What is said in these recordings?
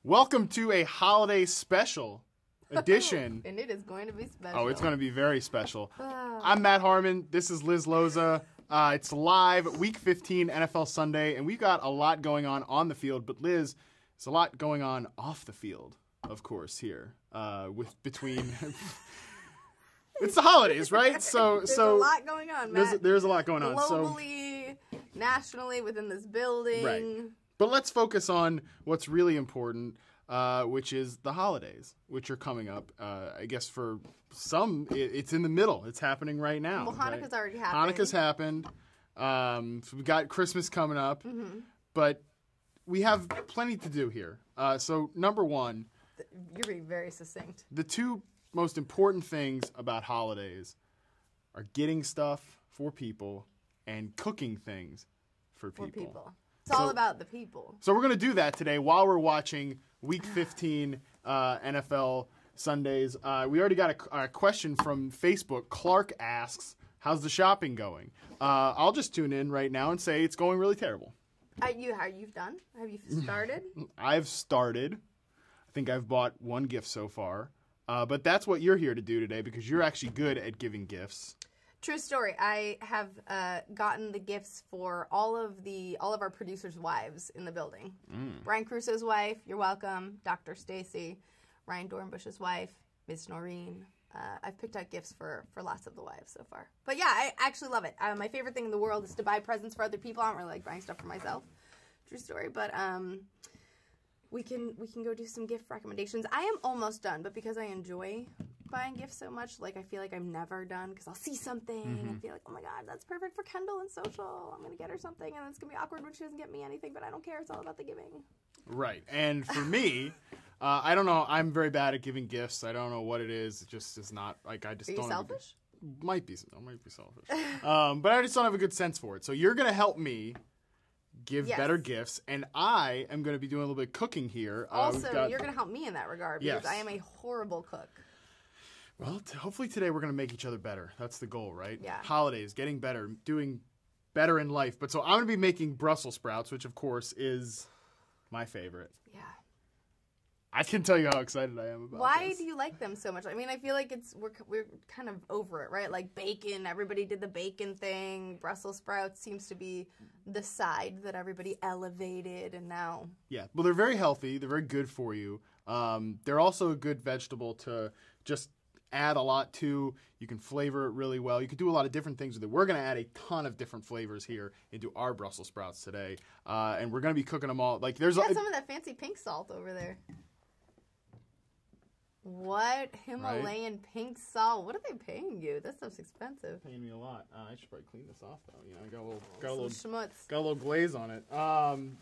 Welcome to a holiday special edition. And it is going to be special. Oh, it's going to be very special. I'm Matt Harmon. This is Liz Loza. It's live, Week 15, NFL Sunday, and we've got a lot going on the field. But Liz, there's a lot going on off the field, of course, here. Between... It's the holidays, right? There's a lot going on, Matt. There's a lot going on. Globally, nationally, within this building. Right. But let's focus on what's really important, which is the holidays, which are coming up. I guess for some, it's in the middle. It's happening right now. Well, Hanukkah's already happened. Hanukkah's happened. So we've got Christmas coming up. Mm-hmm. But we have plenty to do here. So number one. You're being very succinct. The two most important things about holidays are getting stuff for people and cooking things for people. It's all about the people. So we're going to do that today while we're watching Week 15 NFL Sundays. We already got a question from Facebook. Clark asks, how's the shopping going? I'll just tune in right now and say it's going really terrible. You've done? Have you started? I've started. I think I've bought one gift so far. But that's what you're here to do today because you're actually good at giving gifts. True story. I have gotten the gifts for all of our producers' wives in the building. Brian Crusoe's wife, you're welcome. Dr. Stacy, Ryan Dornbush's wife, Miss Noreen. I've picked out gifts for lots of the wives so far. But yeah, I actually love it. My favorite thing in the world is to buy presents for other people. I don't really like buying stuff for myself. True story. But we can go do some gift recommendations. I am almost done, but because I enjoy buying gifts so much, like I feel like I'm never done because I'll see something and I feel like, oh my god, that's perfect for Kendall and social. I'm gonna get her something, and it's gonna be awkward when she doesn't get me anything, but I don't care. It's all about the giving. Right. And for me, I don't know. I'm very bad at giving gifts. I don't know what it is. It just is not like I just. Are you don't selfish? Might be selfish. But I just don't have a good sense for it. So you're gonna help me give better gifts, and I am going to be doing a little bit of cooking here. Also, you're going to help me in that regard because I am a horrible cook. Well, hopefully today we're going to make each other better. That's the goal, right? Yeah. Holidays, getting better, doing better in life. But so I'm going to be making Brussel sprouts, which of course is my favorite. Yeah. I can tell you how excited I am about Why this. do you like them so much? I mean, I feel like we're kind of over it, right? Like bacon, everybody did the bacon thing. Brussels sprouts seems to be the side that everybody elevated, and now... Yeah, well, they're very healthy. They're very good for you. They're also a good vegetable to just add a lot to. You can flavor it really well. You can do a lot of different things with it. We're going to add a ton of different flavors here into our Brussels sprouts today, and we're going to be cooking them all. Like there's some of that fancy pink salt over there. What? Himalayan pink salt? What are they paying you? That stuff's expensive. Paying me a lot. I should probably clean this off though. You know, I got a little glaze on it.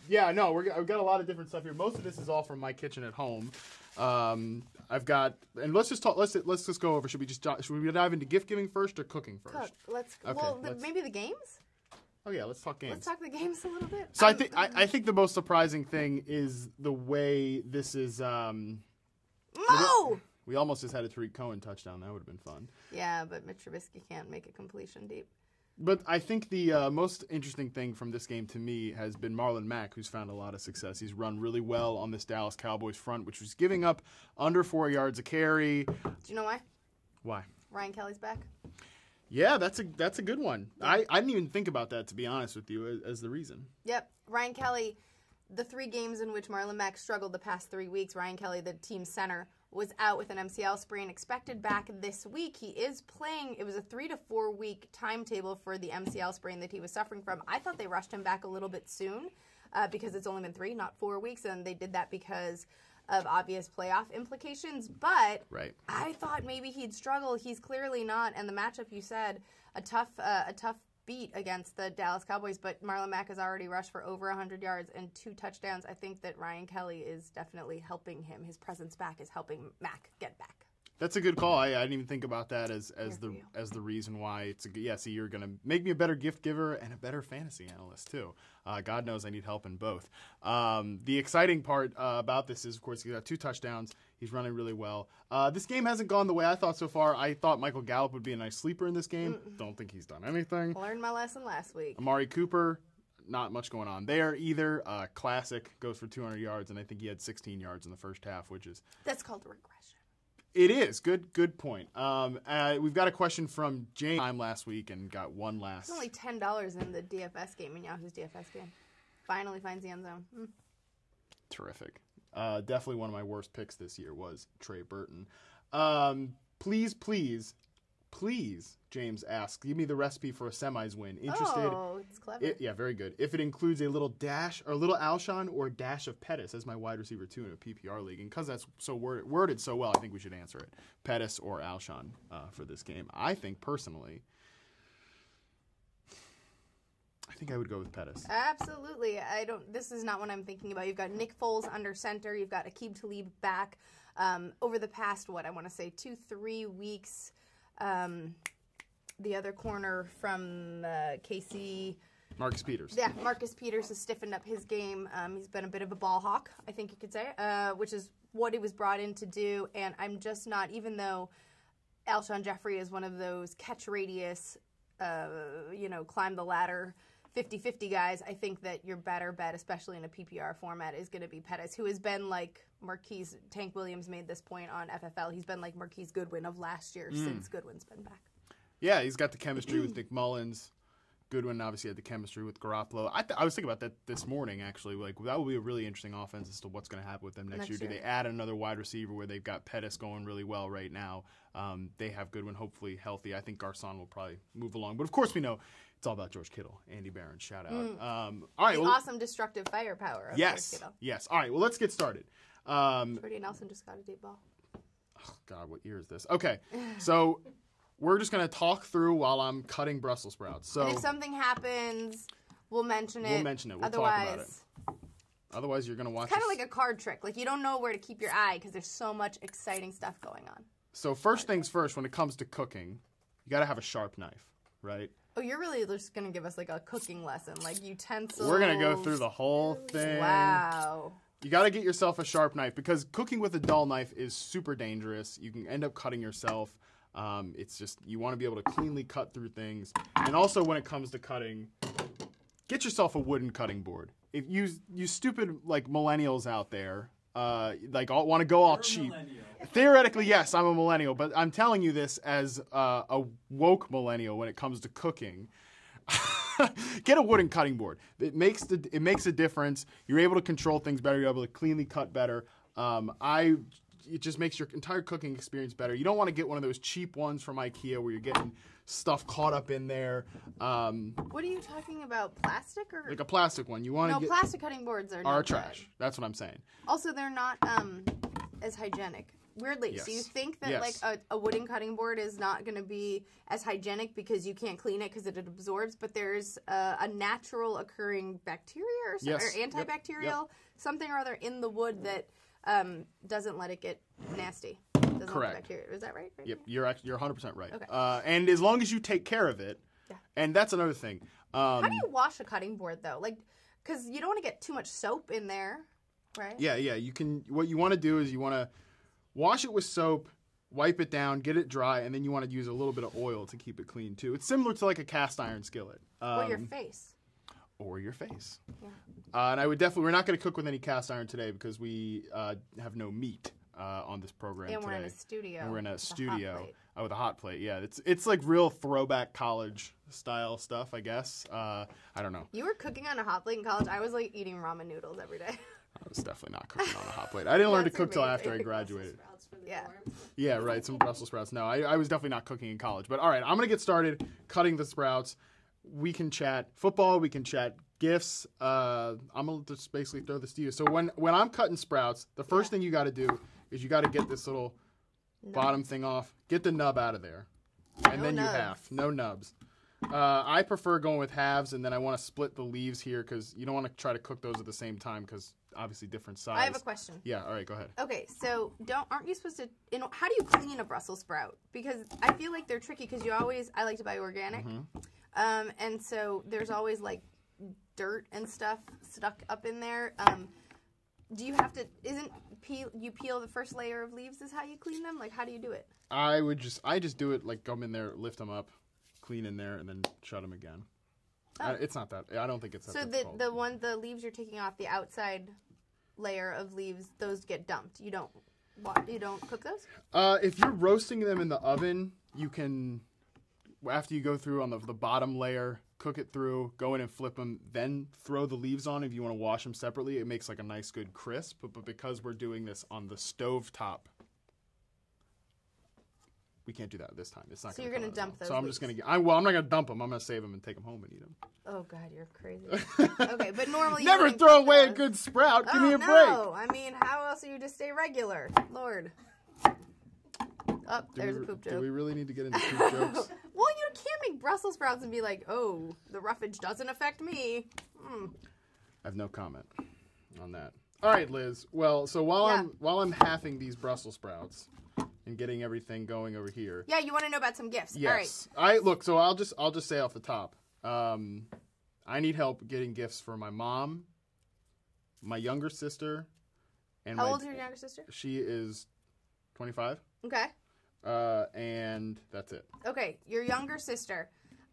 Yeah, no, I've got a lot of different stuff here. Most of this is all from my kitchen at home. I've got, and let's just talk. Let's just go over. Should we dive into gift giving first or cooking first? Let's. Okay, well, maybe the games. Oh yeah, let's talk games. Let's talk the games a little bit. So I think the most surprising thing is the way this is. Mo! We almost just had a Tariq Cohen touchdown. That would have been fun. Yeah, but Mitch Trubisky can't make a completion deep. But I think the most interesting thing from this game to me has been Marlon Mack, who's found a lot of success. He's run really well on this Dallas Cowboys front, which was giving up under 4 yards a carry. Do you know why? Why? Ryan Kelly's back. Yeah, that's a good one. Yeah. I didn't even think about that, to be honest with you, as the reason. Yep. Ryan Kelly, the 3 games in which Marlon Mack struggled the past 3 weeks, Ryan Kelly, the team's center, was out with an MCL sprain, expected back this week. He is playing. It was a 3 to 4 week timetable for the MCL sprain that he was suffering from. I thought they rushed him back a little bit soon because it's only been 3, not 4 weeks, and they did that because of obvious playoff implications. But I thought maybe he'd struggle. He's clearly not. And the matchup, you said, a tough beat against the Dallas Cowboys, but Marlon Mack has already rushed for over 100 yards and 2 touchdowns. I think that Ryan Kelly is definitely helping him. His presence back is helping Mack get back. That's a good call. I didn't even think about that as the reason why it's a good. Yeah, see, you're gonna make me a better gift giver and a better fantasy analyst too. God knows I need help in both. The exciting part about this is, of course, he got 2 touchdowns. He's running really well. This game hasn't gone the way I thought so far. I thought Michael Gallup would be a nice sleeper in this game. Don't think he's done anything. Learned my lesson last week. Amari Cooper, not much going on there either. Classic goes for 200 yards, and I think he had 16 yards in the first half, which is... That's called a regression. It is. Good point. We've got a question from James last week and got one last. It's only $10 in the DFS game, in Yahoo's DFS game. Finally finds the end zone. Terrific. Definitely one of my worst picks this year was Trey Burton. Please, James asks, give me the recipe for a semis win. Interested? Oh, it's clever. Yeah, very good. If it includes a little dash, or a little Alshon or a dash of Pettis as my wide receiver 2 in a PPR league, and because that's so worded so well, I think we should answer it. Pettis or Alshon for this game. I think, personally, I think I would go with Pettis. Absolutely. This is not what I'm thinking about. You've got Nick Foles under center. You've got Aqib Talib back. Over the past, 2-3 weeks, the other corner from KC, Marcus Peters. Yeah, Marcus Peters has stiffened up his game. He's been a bit of a ball hawk, I think you could say, which is what he was brought in to do. And I'm just not, even though Alshon Jeffrey is one of those catch radius, climb the ladder 50-50 guys, I think that your better bet, especially in a PPR format, is going to be Pettis, who has been like Marquise. Tank Williams made this point on FFL. He's been like Marquise Goodwin of last year since Goodwin's been back. Yeah, he's got the chemistry with Nick Mullins. Goodwin obviously had the chemistry with Garoppolo. I was thinking about that this morning, actually. Like, that would be a really interesting offense as to what's going to happen with them next year. Do they add another wide receiver where they've got Pettis going really well right now? They have Goodwin hopefully healthy. I think Garcon will probably move along. But, of course, we know it's all about George Kittle. Andy Barron, shout out. All right, awesome destructive firepower of George Kittle. Yes. All right, well, let's get started. Jordy Nelson just got a deep ball. Oh, God, what year is this? Okay, so... We're just going to talk through while I'm cutting Brussels sprouts. So, and if something happens, we'll mention it. We'll talk about it. Otherwise, you're going to watch. It's kind of like a card trick. Like, you don't know where to keep your eye because there's so much exciting stuff going on. So first things first, when it comes to cooking, you got to have a sharp knife, right? Oh, you're really just going to give us like a cooking lesson, like utensils. We're going to go through the whole thing. Wow. You got to get yourself a sharp knife because cooking with a dull knife is super dangerous. You can end up cutting yourself. It's just, you want to be able to cleanly cut through things. And also when it comes to cutting, get yourself a wooden cutting board. If you stupid like millennials out there, want to go all cheap. Theoretically, yes, I'm a millennial, but I'm telling you this as a woke millennial when it comes to cooking. Get a wooden cutting board. It makes a difference. You're able to control things better. You're able to cleanly cut better. It just makes your entire cooking experience better. You don't want to get one of those cheap ones from IKEA where you're getting stuff caught up in there. What are you talking about? Plastic or like a plastic one? You want to get plastic cutting boards are trash. Good. That's what I'm saying. Also, they're not as hygienic. Weirdly, yes. So you think that like a wooden cutting board is not going to be as hygienic because you can't clean it because it absorbs, but there's a natural occurring bacteria or antibacterial something or other in the wood that doesn't let it get nasty. Correct. Is that right? Yep, you're 100% right. Okay. And as long as you take care of it, and that's another thing. How do you wash a cutting board though? Like, because you don't want to get too much soap in there, right? Yeah. You can. What you want to do is you want to wash it with soap, wipe it down, get it dry, and then you want to use a little bit of oil to keep it clean too. It's similar to like a cast iron skillet. Or your face. Yeah. And I would we're not going to cook with any cast iron today because we have no meat on this program today. And we're in a studio. And we're in a studio with a hot plate. Yeah, it's like real throwback college style stuff, I guess. I don't know. You were cooking on a hot plate in college. I was like eating ramen noodles every day. I was definitely not cooking on a hot plate. I didn't learn to cook till after I graduated. Yeah, right. Some Brussels sprouts. No, I was definitely not cooking in college. But all right, I'm going to get started cutting the sprouts. We can chat football. We can chat gifts. I'm going to just basically throw this to you. So when I'm cutting sprouts, the first thing you got to do is you got to get this little bottom thing off. Get the nub out of there. And then you half. No nubs. I prefer going with halves, and then I want to split the leaves here because you don't want to try to cook those at the same time because obviously different size. I have a question. Yeah, all right, go ahead. Okay, so aren't you supposed to, how do you clean a Brussels sprout? Because I feel like they're tricky because I like to buy organic. Mm-hmm. And so there's always like dirt and stuff stuck up in there. Do you have to, you peel the first layer of leaves is how you clean them? Like, how do you do it? I just do it like come in there, lift them up, clean in there, and then shut them again. Oh. It's not that. I don't think it's that. So the leaves you're taking off, the outside layer of leaves, those get dumped. You don't cook those? If you're roasting them in the oven, you can, after you go through on the bottom layer, cook it through, go in and flip them, then throw the leaves on. If you want to wash them separately, it makes like a nice good crisp. But because we're doing this on the stove top, we can't do that this time. It's not. So you're gonna dump those. So I'm just gonna. I'm not gonna dump them. I'm gonna save them and take them home and eat them. Oh God, you're crazy. Okay, but normally you never throw away a good sprout. Give me a break. No, I mean, how else are you to stay regular, Lord? Oh, there's a poop joke. Do we really need to get into poop jokes? Well, you can't make Brussels sprouts and be like, oh, the roughage doesn't affect me. I have no comment on that. All right, Liz. Well, so while I'm halving these Brussels sprouts and getting everything going over here. Yeah, you want to know about some gifts. Yes. All right. Look, so I'll just say off the top. I need help getting gifts for my mom, my younger sister, and How old is your younger sister? She is 25. Okay. And that's it. Okay, your younger sister.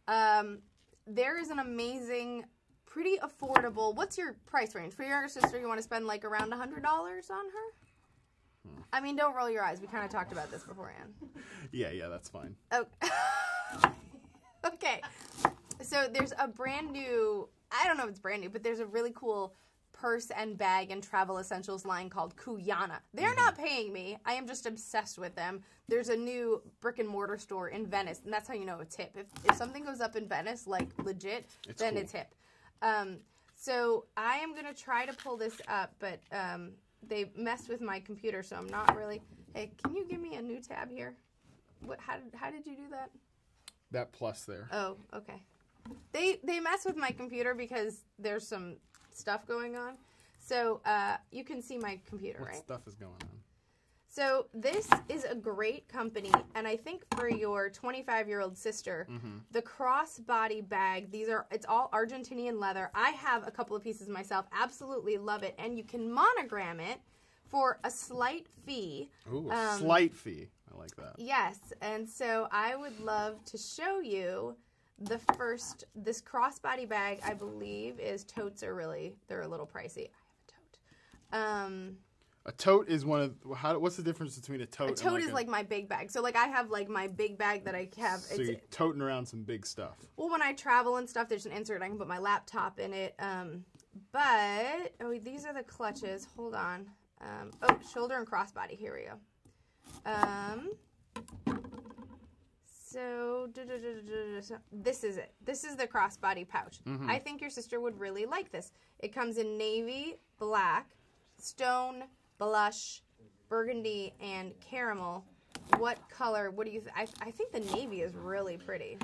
There is an amazing, pretty affordable. What's your price range for your younger sister? You want to spend like around $100 on her? I mean, don't roll your eyes. We kind of talked about this beforehand. Yeah, that's fine. Oh. Okay. So there's a brand new, I don't know if it's brand new, but there's a really cool purse and bag and travel essentials line called Kuyana. They're not paying me. I am just obsessed with them. There's a new brick and mortar store in Venice, and that's how you know it's hip. If something goes up in Venice, like legit, then it's hip. So I am going to try to pull this up, but they messed with my computer, so I'm not really. Hey, can you give me a new tab here? How did you do that? That plus there. Oh, okay. They mess with my computer because there's some stuff going on. So you can see my computer, right? What stuff is going on? So this is a great company, and I think for your 25-year-old sister, the crossbody bag, it's all Argentinian leather. I have a couple of pieces myself, absolutely love it, and you can monogram it for a slight fee. Ooh, a slight fee. I like that. Yes, and so I would love to show you this crossbody bag, I believe, totes are they're a little pricey. I have a tote. A tote is what's the difference between a tote? A tote is like my big bag. So like I have like my big bag that I have. So you're toting around some big stuff. Well, when I travel and stuff, there's an insert. I can put my laptop in it. But these are the clutches. Hold on. Shoulder and crossbody. Here we go. So this is it. This is the crossbody pouch. I think your sister would really like this. It comes in navy, black, stone, blush, burgundy, and caramel. What color? What do you think? I think the navy is really pretty.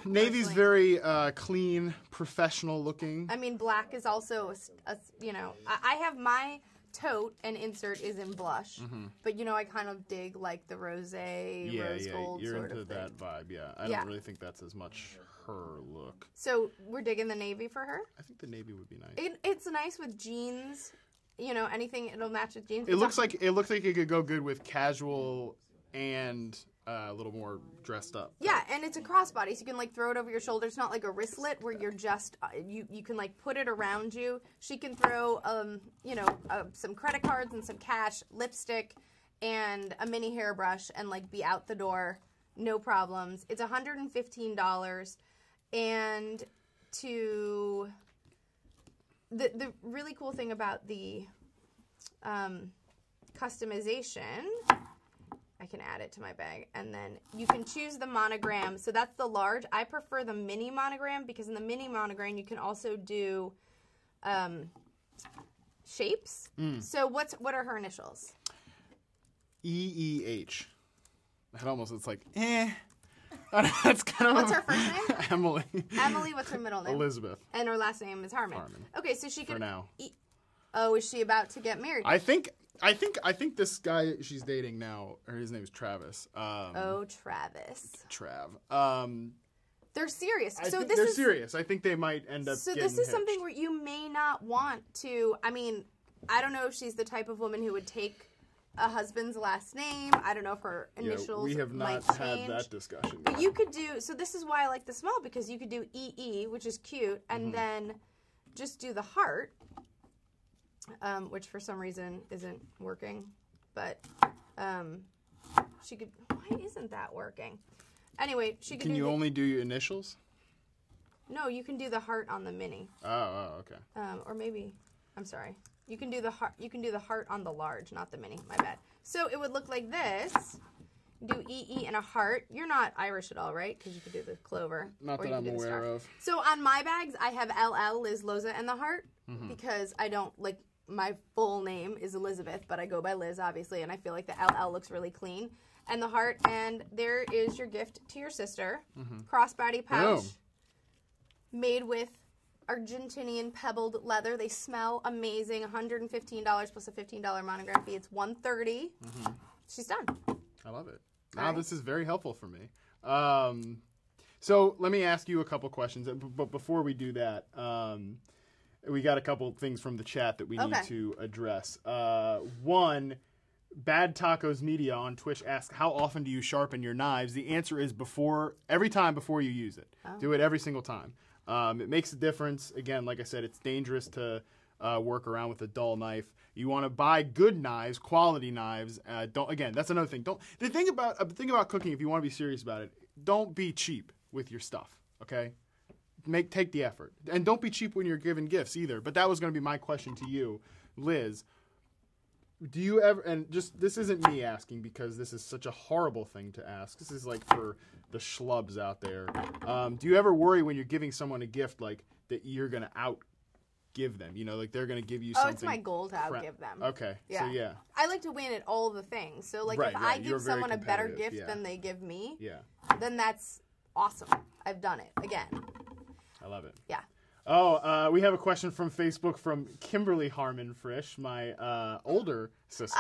Navy's very clean, professional looking. I mean, black is also, I have my tote and insert is in blush, but I kind of dig like the rose gold you're sort into of thing. that vibe. Yeah, I don't really think that's as much her look. So we're digging the navy for her. I think the navy would be nice. It's nice with jeans. Anything it'll match with jeans. It looks like it could go good with casual and a little more dressed up. Yeah, and it's a crossbody, so you can like throw it over your shoulder. It's not like a wristlet where you're just you can like put it around you. She can throw some credit cards and some cash, lipstick, and a mini hairbrush, and like be out the door, no problems. It's $115, and the really cool thing about the customization. I can add it to my bag. And then you can choose the monogram. So that's the large. I prefer the mini monogram because in the mini monogram you can also do shapes. So what are her initials? EEH. It's like, That's kind of What's her first name? Emily. Emily, what's her middle name? Elizabeth. And her last name is Harmon. Okay, so she can... For now. Is she about to get married? I think this guy she's dating now, or his name is Travis. Travis. Trav. They're serious. They're serious. I think they might end up. So getting this is hitched. something where you may not want to. I mean, I don't know if she's the type of woman who would take a husband's last name. I don't know if her initials we have not might had change. that discussion. But you could do, so this is why I like the small, because you could do EE, which is cute, and then just do the heart, which for some reason isn't working. But she could, why isn't that working? Anyway, she could Can you only do your initials? No, you can do the heart on the mini. Oh, okay. Or maybe, I'm sorry. You can do the heart. You can do the heart on the large, not the mini. My bad. So it would look like this. Do EE and a heart. You're not Irish at all, right? Because you could do the clover. Not that I'm aware of. So on my bags, I have LL, Liz, Loza, and the heart because I don't like my full name is Elizabeth, but I go by Liz, obviously, and I feel like the LL looks really clean. And the heart, and there is your gift to your sister. Crossbody pouch. Boom. Made with Argentinian pebbled leather. They smell amazing. $115 plus a $15 monogram fee. It's $130. She's done. I love it. Now this is very helpful for me. So let me ask you a couple questions. But before we do that, we got a couple things from the chat that we need to address. One, Bad Tacos Media on Twitch asks, how often do you sharpen your knives? The answer is every time before you use it. Do it every single time. It makes a difference. Again, like I said, it's dangerous to work around with a dull knife. You want to buy good knives, quality knives. That's another thing. The thing about cooking, if you want to be serious about it, don't be cheap with your stuff. Okay, take the effort, and don't be cheap when you're giving gifts either. But that was going to be my question to you, Liz. Do you ever, and just, this isn't me asking because this is such a horrible thing to ask. This is like for the schlubs out there. Do you ever worry when you're giving someone a gift like that you're going to outgive them? You know, like they're going to give you something. Oh, it's my goal to outgive them. Okay. Yeah. So, yeah. I like to win at all the things. So, like, if I give someone a better gift than they give me, then that's awesome. I've done it again. I love it. Yeah. Oh, we have a question from Facebook from Kimberly Harmon Frisch, my older sister.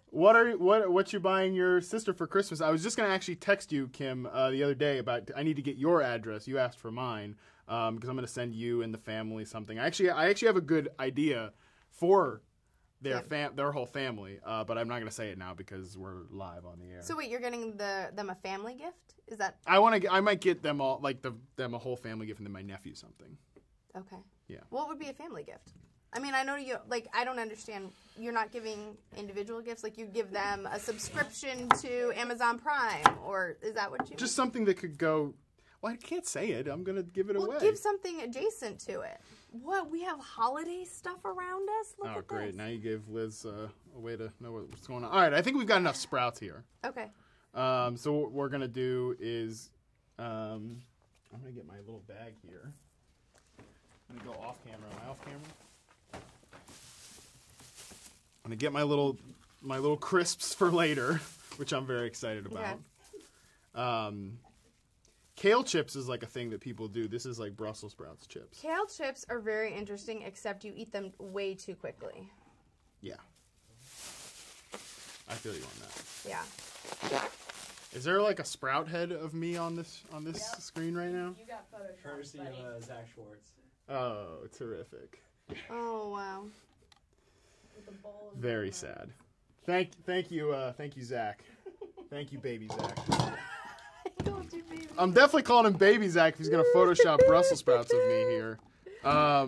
What you buying your sister for Christmas? I was just gonna actually text you, Kim, the other day about I need to get your address. You asked for mine because I'm gonna send you and the family something. I actually have a good idea for their whole family, but I'm not gonna say it now because we're live on the air. So wait, you're getting them a family gift? Is that? I might get them all them a whole family gift and then my nephew something. Okay. Yeah. What would be a family gift? I mean, I know you I don't understand. You're not giving individual gifts. Like you give them a subscription to Amazon Prime, or is that what you? Just something that could go. Well, I can't say it. I'm gonna give it away. Give something adjacent to it. What, we have holiday stuff around us? Look at great! This. Now you gave Liz a way to know what's going on. All right, I think we've got enough Sprouts here. Okay. So what we're gonna do is, I'm gonna get my little bag here. I'm gonna go off camera. Am I off camera? I'm gonna get my little crisps for later, which I'm very excited about. Okay. Kale chips is like a thing that people do. This is like Brussels Sprouts chips. Kale chips are very interesting, except you eat them way too quickly. Yeah. I feel you on that. Yeah. Is there like a sprout head of me on this screen right now? You got Photoshop. Courtesy of Zach Schwartz. Oh, terrific. Oh, wow. Very sad. Thank you, Zach. Thank you, baby Zach. I'm definitely calling him baby Zach if he's gonna Photoshop Brussels sprouts of me here. I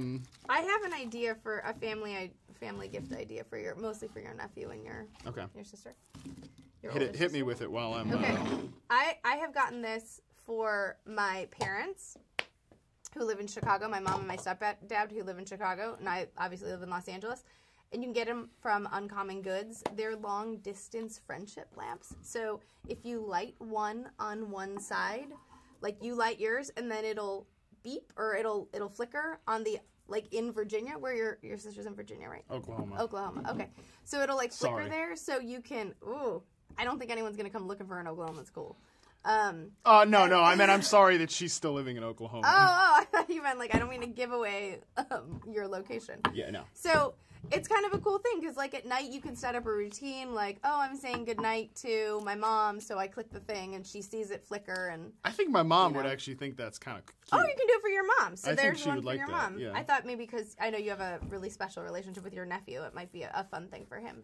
have an idea for a family gift idea for mostly for your nephew and your sister. Hit me with it while I'm. Okay. I have gotten this for my parents who live in Chicago. My mom and my stepdad who live in Chicago, and I obviously live in Los Angeles. And you can get them from Uncommon Goods. They're long-distance friendship lamps. So if you light one on one side, like you light yours, and then it'll beep or it'll flicker on the in Virginia, where your sister's in Virginia, right? Oklahoma. Okay. So it'll flicker there, so you can. Ooh, I don't think anyone's gonna come looking for an Oklahoma. It's cool. No. I mean, I'm sorry that she's still living in Oklahoma. Oh, I thought you meant I don't mean to give away your location. Yeah, no. So it's kind of a cool thing because, like, at night you can set up a routine, like, oh, I'm saying goodnight to my mom, so I click the thing and she sees it flicker. And I think my mom would actually think that's kind of cute. oh, you can do it for your mom. So I think there's she one would for like your that, mom. yeah. I thought maybe because I know you have a really special relationship with your nephew, it might be a fun thing for him.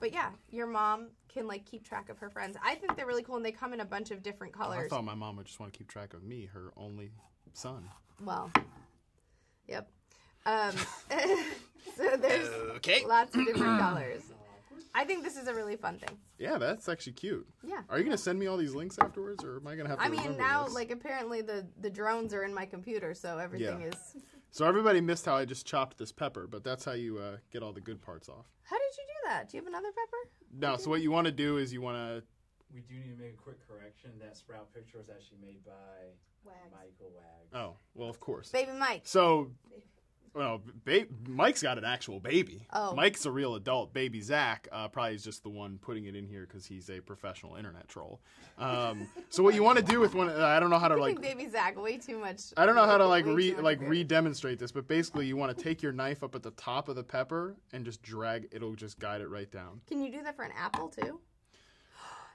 But yeah, your mom can, like, keep track of her friends. I think they're really cool, and they come in a bunch of different colors. I thought my mom would just want to keep track of me, her only son. Well, yep. So there's lots of different colors. I think this is a really fun thing. Yeah, that's actually cute. Yeah. Are you going to send me all these links afterwards, or am I going to have to remember now, this? like, apparently the drones are in my computer, so everything is... So everybody missed how I just chopped this pepper, but that's how you get all the good parts off. How did you do that? Do you have another pepper? No, so what you want to do is you want to... We do need to make a quick correction. That sprout picture was actually made by Michael Wags. Oh, well, of course. Baby Mike. So... Well, Mike's got an actual baby. Oh. Mike's a real adult. Baby Zach probably is just the one putting it in here because he's a professional internet troll. So what you want to do with one, I don't know how to like. Baby Zach, way too much. I don't know how to like re-demonstrate this, but basically you want to take your knife up at the top of the pepper and just drag. It'll just guide it right down. Can you do that for an apple too?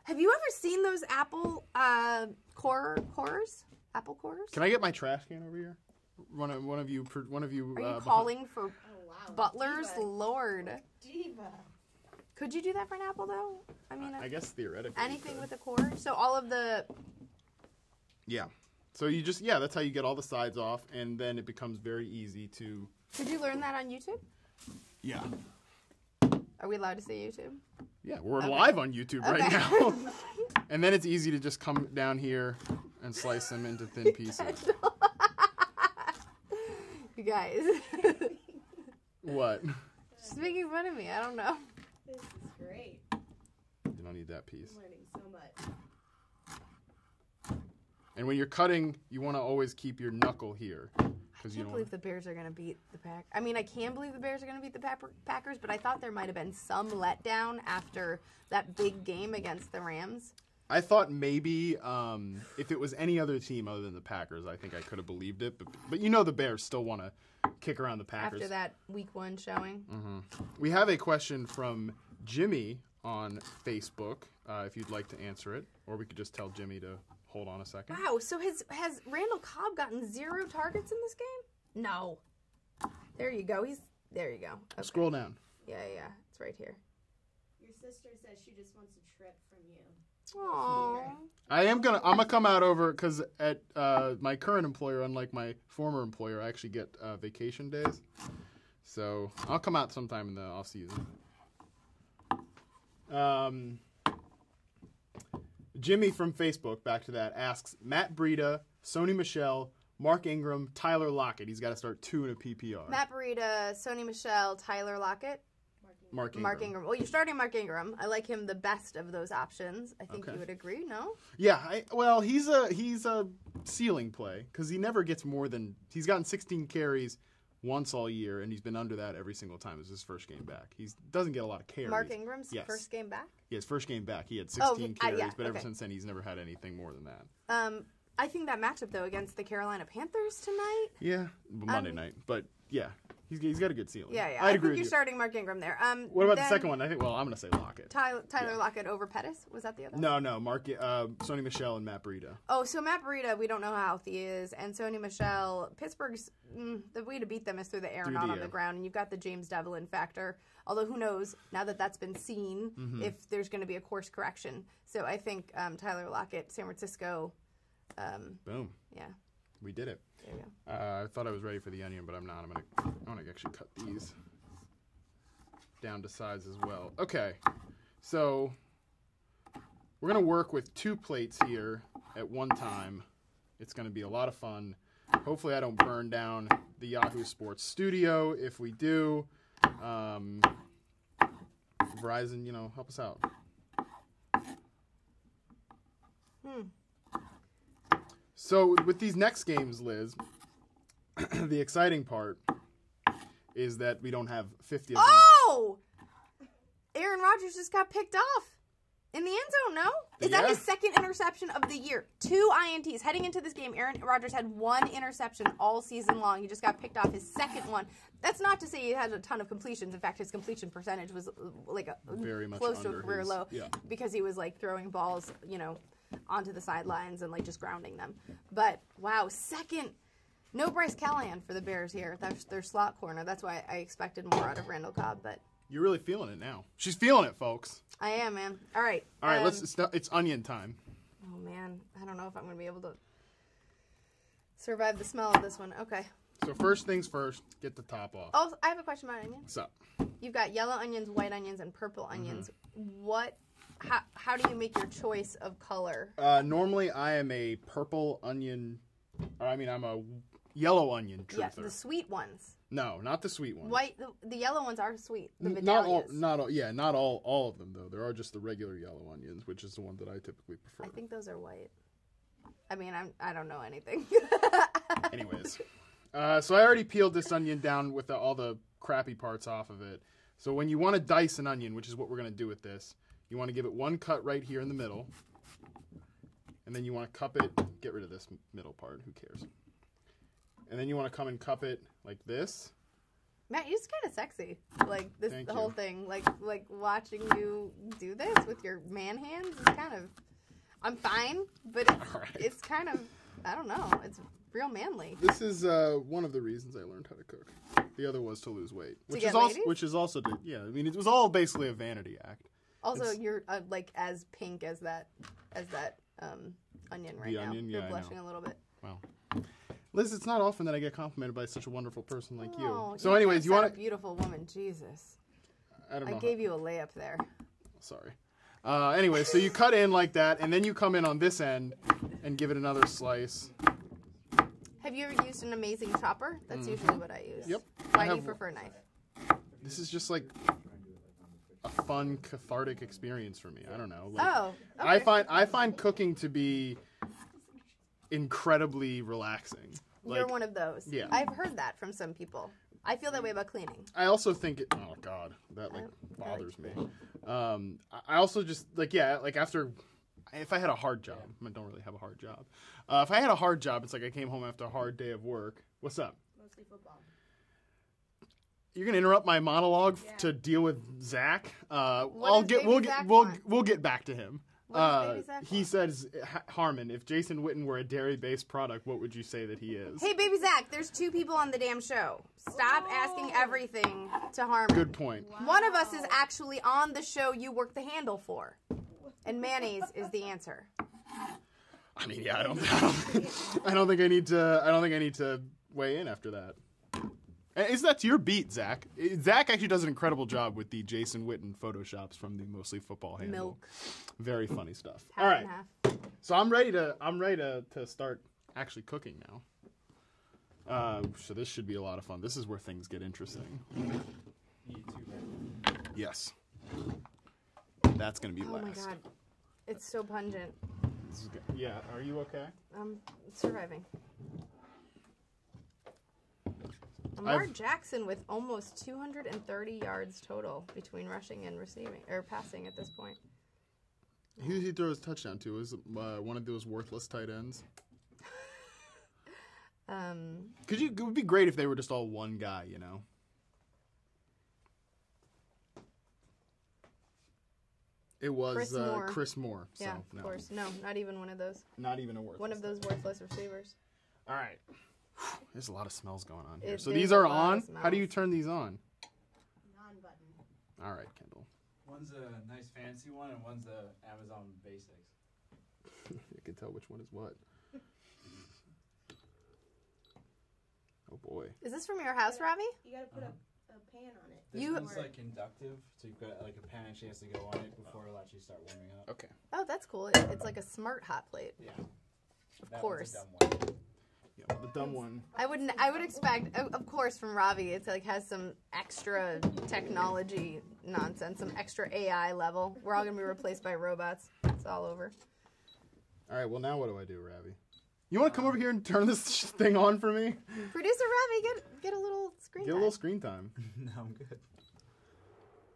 Have you ever seen those apple cores? Apple cores? Can I get my trash can over here? One of you. Are you calling for butlers? Diva. Lord. Diva. Could you do that for an apple, though? I mean, I guess theoretically. anything with a core. So all of the. Yeah. So you just that's how you get all the sides off, and then it becomes very easy to. Did you learn that on YouTube? Yeah. Are we allowed to say YouTube? Yeah, we're live on YouTube right now. And then it's easy to just come down here and slice them into thin pieces. You guys. What? Just making fun of me. I don't know. This is great. You don't need that piece. I'm learning so much. And when you're cutting, you want to always keep your knuckle here. I can't believe the Bears are going to beat the Packers. I mean, I can believe the Bears are going to beat the Packers, but I thought there might have been some letdown after that big game against the Rams. I thought maybe if it was any other team other than the Packers, I think I could have believed it. But you know the Bears still want to kick around the Packers. After that week 1 showing. Mm-hmm. We have a question from Jimmy on Facebook, if you'd like to answer it. Or we could just tell Jimmy to hold on a second. Wow, so has Randall Cobb gotten 0 targets in this game? No. There you go. There you go. Okay. Scroll down. Yeah, it's right here. Your sister says she just wants a trip from you. Aww. I'm gonna come out over because at my current employer, unlike my former employer, I actually get vacation days. So I'll come out sometime in the off season. Jimmy from Facebook, back to that, asks Matt Breida, Sony Michel, Mark Ingram, Tyler Lockett. He's got to start 2 in a PPR. Matt Breida, Sony Michel, Tyler Lockett. Mark Ingram. Well, you're starting Mark Ingram. I like him the best of those options. I think you would agree, no? Yeah, he's a ceiling play because he never gets more than he's gotten 16 carries once all year, and he's been under that every single time. It's his first game back. He doesn't get a lot of carries. Mark Ingram's first game back? Yeah, his first game back. He had 16 carries, but ever okay. since then he's never had anything more than that. I think that matchup, though, against the Carolina Panthers tonight. Yeah, Monday night. But, yeah, he's got a good ceiling. Yeah. I agree think with you're you. starting Mark Ingram there. What about the second one? I'm going to say Lockett. Tyler Lockett over Pettis? Was that the other one? No. Sony Michel and Matt Breida. Oh, so Matt Breida, we don't know how healthy he is. And Sony Michel, Pittsburgh's, the way to beat them is through the air, not on the ground. And you've got the James Devlin factor. Although, who knows, now that that's been seen, if there's going to be a course correction. So I think Tyler Lockett, San Francisco. Boom. Yeah. We did it. There you go. I thought I was ready for the onion, but I'm not. I'm gonna actually cut these down to size as well. Okay, so we're gonna work with 2 plates here at one time. It's gonna be a lot of fun. Hopefully, I don't burn down the Yahoo Sports studio. If we do, Verizon, help us out. So with these next games, Liz, the exciting part is that we don't have 50 of them. Oh! Aaron Rodgers just got picked off. In the end zone, no? Is that his second interception of the year? 2 INTs. Heading into this game, Aaron Rodgers had 1 interception all season long. He just got picked off his second one. That's not to say he had a ton of completions. In fact, his completion percentage was like very much close to a career low yeah. because he was like throwing balls, you know, onto the sidelines and like just grounding them. But wow, second. No Bryce Callahan for the Bears here. That's their slot corner. That's why I expected more out of Randall Cobb, but you're really feeling it now. She's feeling it, folks. I am, man. All right. All right, it's onion time. Oh, man. I don't know if I'm going to be able to survive the smell of this one. Okay. So first things first, get the top off. Oh, I have a question about onions. What's up? You've got yellow onions, white onions, and purple onions. How do you make your choice of color? Normally, I am a purple onion. I'm a yellow onion truther. Yeah, the sweet ones. No, not the sweet ones. White. The yellow ones are sweet. The not all of them though. There are just the regular yellow onions, which is the one that I typically prefer. I think those are white. I mean, I don't know anything. Anyways, so I already peeled this onion down with all the crappy parts off of it. So when you want to dice an onion, which is what we're going to do with this, you want to give it one cut right here in the middle, and then you want to cup it. Get rid of this middle part. Who cares? And then you want to come and cup it like this. Matt, you're just kind of sexy. Like this, Thank the you. whole thing. Like watching you do this with your man hands is kind of. I'm fine, but it's kind of. I don't know. It's real manly. This is one of the reasons I learned how to cook. The other was to lose weight, which is also I mean, it was all basically a vanity act. Also, you're like as pink as that onion right now. Onion, you're yeah, blushing a little bit. Wow. Liz, it's not often that I get complimented by such a wonderful person like you. Oh, So anyways, you want a beautiful woman, Jesus. I don't know. I gave you a layup there. Sorry. Anyway, so you cut in like that, and then you come in on this end and give it another slice. Have you ever used an amazing chopper? That's usually what I use. Yep. Why do you prefer knife? This is just like a fun, cathartic experience for me. I don't know. Like, Okay. I find cooking to be incredibly relaxing. You're one of those. Yeah. I've heard that from some people. I feel that way about cleaning. I also think oh god, that bothers me. I also just after if I had a hard job, I don't really have a hard job. If I had a hard job, it's like I came home after a hard day of work. What's up? Mostly football. You're gonna interrupt my monologue to deal with Zach. What does Baby Zach want? We'll get back to him. What does Baby Zach He want? says, Harmon, if Jason Witten were a dairy-based product, what would you say that he is? Hey, Baby Zach, there's 2 people on the damn show. Stop asking everything to Harmon. Good point. Wow. One of us is actually on the show you work the handle for. And mayonnaise is the answer. I mean, yeah, I don't think I need to weigh in after that. Is that to your beat, Zach? Zach actually does an incredible job with the Jason Witten photoshops from the Mostly Football handle. Milk. Very funny stuff. Half All right, and half. so I'm ready to start actually cooking now. So this should be a lot of fun. This is where things get interesting. Yes. That's gonna be last. Oh my god. It's so pungent. This is good. Yeah. Are you okay? I'm surviving. Lamar Jackson with almost 230 yards total between rushing and receiving or passing at this point. Who did he throw his touchdown to? Was one of those worthless tight ends? It would be great if they were just all one guy, you know. It was Chris Moore. So, yeah, of course. No, not even one of those. Not even a worthless. One of those worthless receivers. All right. There's a lot of smells going on here. So There's these a are lot on. of smells. How do you turn these on? Non-button. All right, Kendall. One's a nice fancy one, and one's a Amazon Basics. You can tell which one is what. Oh boy. Is this from your house, Ravi? You gotta put a pan on it. This You- one's like inductive, so you've got like a pan actually has to go on it before it'll actually start warming up. Okay. Oh, that's cool. It's like a smart hot plate. Yeah. Of That course. one's a dumb one. Yeah, the dumb one. I would expect, of course, from Ravi, it's like has some extra technology nonsense, some extra AI level. We're all gonna be replaced by robots. It's all over. All right. Well, now what do I do, Ravi? You want to come over here and turn this thing on for me? Producer Ravi, get a little screen Get a time. little screen time. No, I'm good.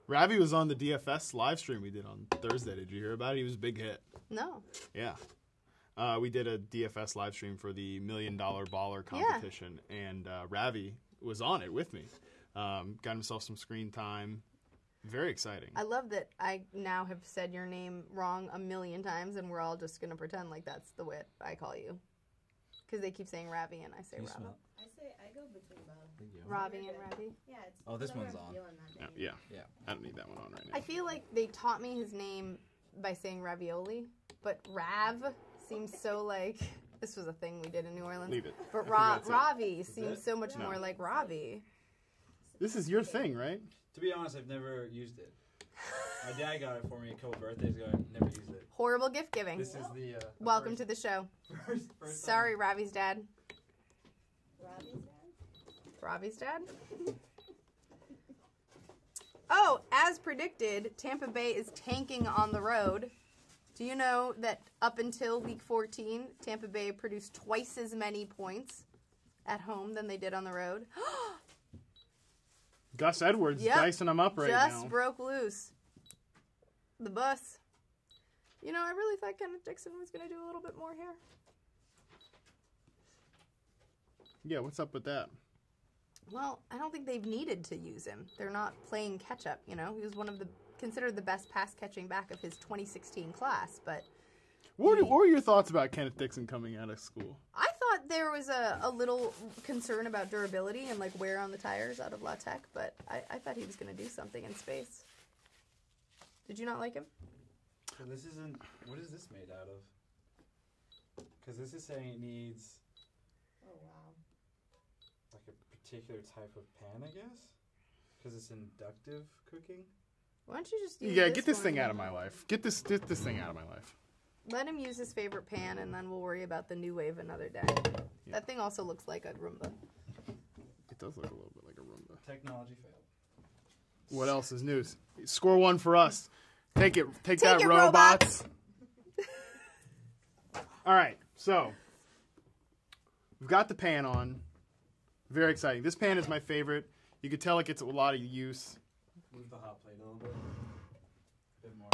Ravi was on the DFS live stream we did on Thursday. Did you hear about it? He was a big hit. No. Yeah. We did a DFS live stream for the $1 Million Baller competition, and Ravi was on it with me. Got himself some screen time. Very exciting. I love that I now have said your name wrong 1,000,000 times, and we're all just going to pretend like that's the way I call you. Because they keep saying Ravi, and I say Ravi. I go between both. Ravi and Ravi. Yeah, it's this one's on. Yeah. I don't need that one on right now. I feel like they taught me his name by saying ravioli, but Rav seems so like this was a thing we did in New Orleans. Leave it. But Ravi seems so much more like Ravi. This is your thing, right? To be honest, I've never used it. My dad got it for me a couple birthdays ago. I've never used it. Horrible gift giving. This is the Welcome to the show. first Sorry, Ravi's dad. Robbie's dad? Ravi's dad? Oh, as predicted, Tampa Bay is tanking on the road. Do you know that up until week 14, Tampa Bay produced twice as many points at home than they did on the road? Gus Edwards dicing them up right now. Just broke loose. The bus. You know, I really thought Kenneth Dixon was going to do a little bit more here. Yeah, what's up with that? Well, I don't think they've needed to use him. They're not playing catch-up, you know? He was considered the best pass-catching back of his 2016 class, but... What were your thoughts about Kenneth Dixon coming out of school? I thought there was a little concern about durability and, like, wear on the tires out of La Tech, but I thought he was going to do something in space. Did you not like him? So this isn't... What is this made out of? Because this is saying it needs... Oh, wow. like a particular type of pan, I guess? Because it's inductive cooking? Why don't you just use Get this one? thing out of my life. Get this thing out of my life. Let him use his favorite pan, and then we'll worry about the new wave another day. Yeah. That thing also looks like a Roomba. It does look a little bit like a Roomba. Technology failed. What else is news? Score one for us. Take that, it, robots. All right, so we've got the pan on. Very exciting. This pan is my favorite. You could tell it gets a lot of use. Move the hot plate a little bit. A bit more.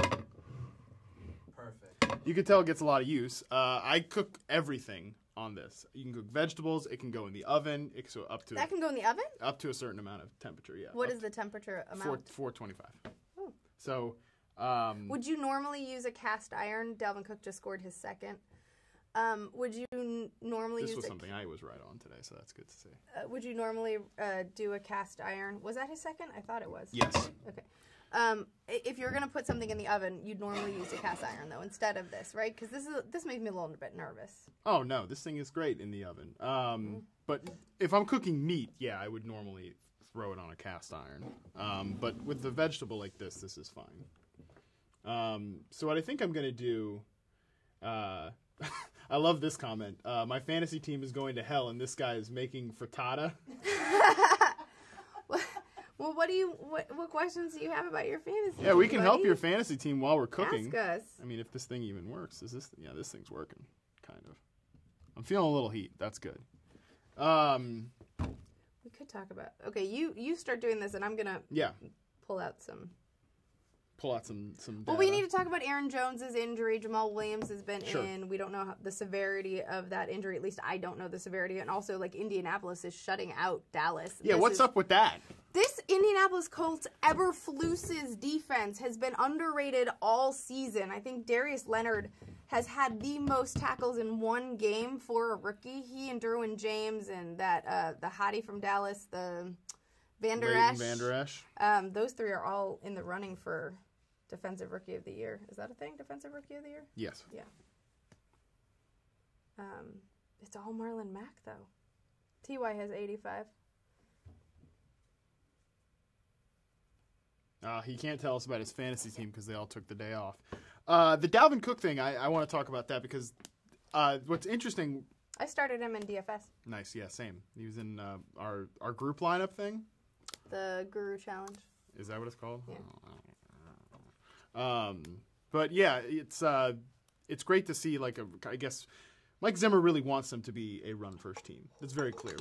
Perfect. You could tell it gets a lot of use. I cook everything on this. You can cook vegetables. It can go in the oven. It can go up to That can go in the oven? up to a certain amount of temperature. Yeah. What is the temperature amount? 425. Oh. So. Would you normally use a cast iron? Dalvin Cook just scored his second. Would you normally This use was something I was right on today, so that's good to see. would you normally do a cast iron? Was that his second? I thought it was. Yes. Okay. If you're gonna put something in the oven, you'd normally use a cast iron though instead of this, right? Because this makes me a little bit nervous. Oh no, this thing is great in the oven. But if I'm cooking meat, yeah, I would normally throw it on a cast iron. But with the vegetable like this is fine. So what I think I'm gonna do, I love this comment. My fantasy team is going to hell, and this guy is making frittata. Well, what questions do you have about your fantasy? Yeah, we can buddy? help your fantasy team while we're cooking. Ask us. I mean, if this thing even works, this thing's working, kind of. I'm feeling a little heat. That's good. We could talk about. Okay, you start doing this, and I'm gonna pull out some. Some data. Well, we need to talk about Aaron Jones's injury. Jamal Williams has been Sure. in. We don't know the severity of that injury. At least I don't know the severity. And also, like, Indianapolis is shutting out Dallas. Yeah, what's up with that? This Indianapolis Colts Eberflus's defense has been underrated all season. I think Darius Leonard has had the most tackles in one game for a rookie. He and Derwin James and that the hottie from Dallas, the Van Der Esch. Van Der Esch. Those three are all in the running for Defensive Rookie of the Year. Is that a thing? Defensive Rookie of the Year? Yes. Yeah. It's all Marlon Mack, though. T.Y. has 85. He can't tell us about his fantasy team because they all took the day off. The Dalvin Cook thing, I want to talk about that because what's interesting... I started him in DFS. Nice, yeah, same. He was in our group lineup thing. The Guru Challenge. Is that what it's called? Yeah. But yeah, it's great to see, like, I guess Mike Zimmer really wants them to be a run-first team. It's very clear.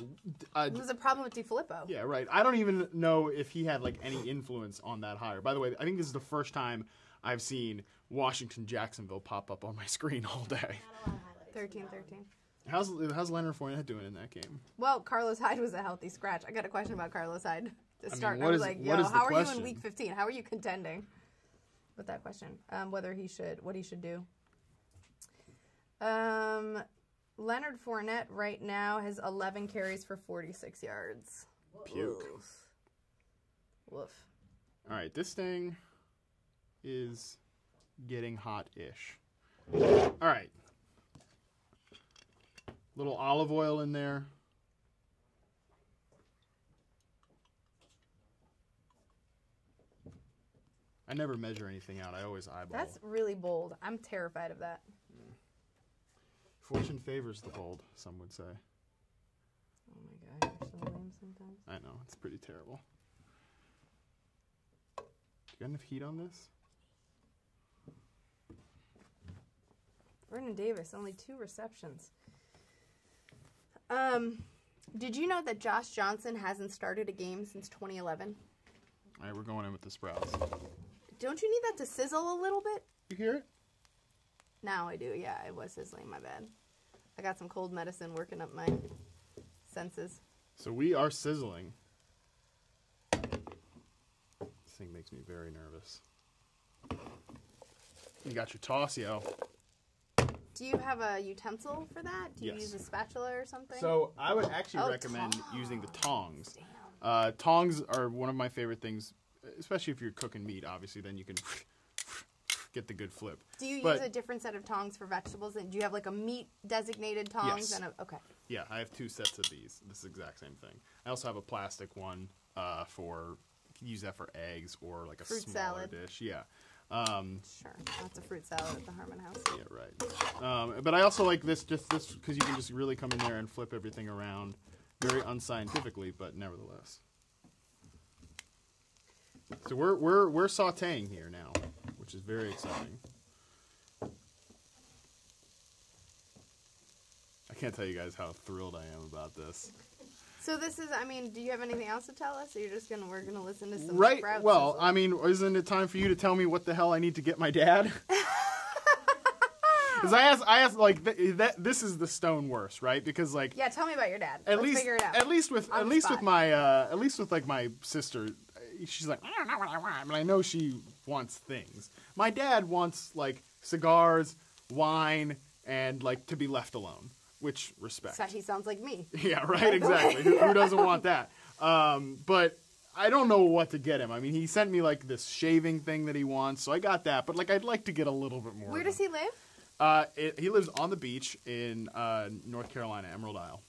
There's a problem with DiFilippo. Yeah, right. I don't even know if he had like any influence on that hire. By the way, I think this is the first time I've seen Washington-Jacksonville pop up on my screen all day. 13-13. How's Leonard Fournette doing in that game? Well, Carlos Hyde was a healthy scratch. I got a question about Carlos Hyde to start. What I was is- like, what is the how are you question? in week 15? How are you contending with that question? What he should do. Leonard Fournette right now has 11 carries for 46 yards. Puke. Woof. All right, this thing is getting hot-ish. All right. Little olive oil in there. I never measure anything out. I always eyeball. That's really bold. I'm terrified of that. Fortune favors the bold, some would say. Oh my god, you're so lame sometimes. I know, it's pretty terrible. You got enough heat on this? Vernon Davis, only 2 receptions. Did you know that Josh Johnson hasn't started a game since 2011? All right, we're going in with the Sprouts. Don't you need that to sizzle a little bit? You hear it? Now I do, yeah, it was sizzling, my bad. I got some cold medicine working up my senses. So we are sizzling. This thing makes me very nervous. You got your toss, yo. Do you have a utensil for that? Do you Yes. use a spatula or something? So I would actually Oh, recommend tongs. using the tongs. Damn. Tongs are one of my favorite things, especially if you're cooking meat, obviously, then you can get the good flip. Do you But- use a different set of tongs for vegetables? And do you have like a meat designated tongs? Yes. And okay. Yeah, I have 2 sets of these. This is the exact same thing. I also have a plastic one for, you can use that for eggs or like a Fruit smaller salad. dish. Yeah. Sure. That's a fruit salad at the Harmon house. Yeah, right. But I also like this because you can just really come in there and flip everything around very unscientifically, but nevertheless. So we're sautéing here now, which is very exciting. I can't tell you guys how thrilled I am about this. So this is, I mean, do you have anything else to tell us? Or we're gonna listen to some Right. Sprouts Well, sizzle? I mean, isn't it time for you to tell me what the hell I need to get my dad? Because I asked, like, this is the stone worst, right? Because, like, Yeah, tell me about your dad. at Let's least, figure it out. at least with On the spot. my sister, she's like, I don't know what I want, but I know she wants things. My dad wants like cigars, wine, and like to be left alone, which respect. So he sounds like me. Yeah, right, exactly. Who doesn't want that? But I don't know what to get him. I mean, he sent me like this shaving thing that he wants, so I got that. But like, I'd like to get a little bit more. Where does he live? He lives on the beach in North Carolina, Emerald Isle.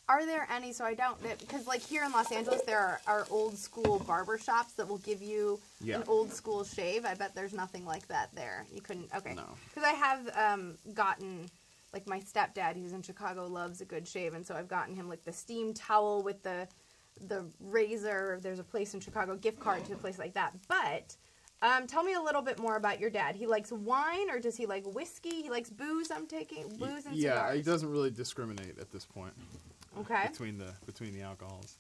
Are there any, so I don't, because like here in Los Angeles, there are old school barber shops that will give you Yeah. an old school shave. I bet there's nothing like that there. You couldn't, okay. No. Because I have gotten, like my stepdad, who's in Chicago, loves a good shave, and so I've gotten him like the steam towel with the razor. There's a place in Chicago, gift card to a place like that. But tell me a little bit more about your dad. He likes wine, or does he like whiskey? He likes booze, I'm taking, booze and Yeah, cigars. he doesn't really discriminate at this point. Okay. Between the alcohols.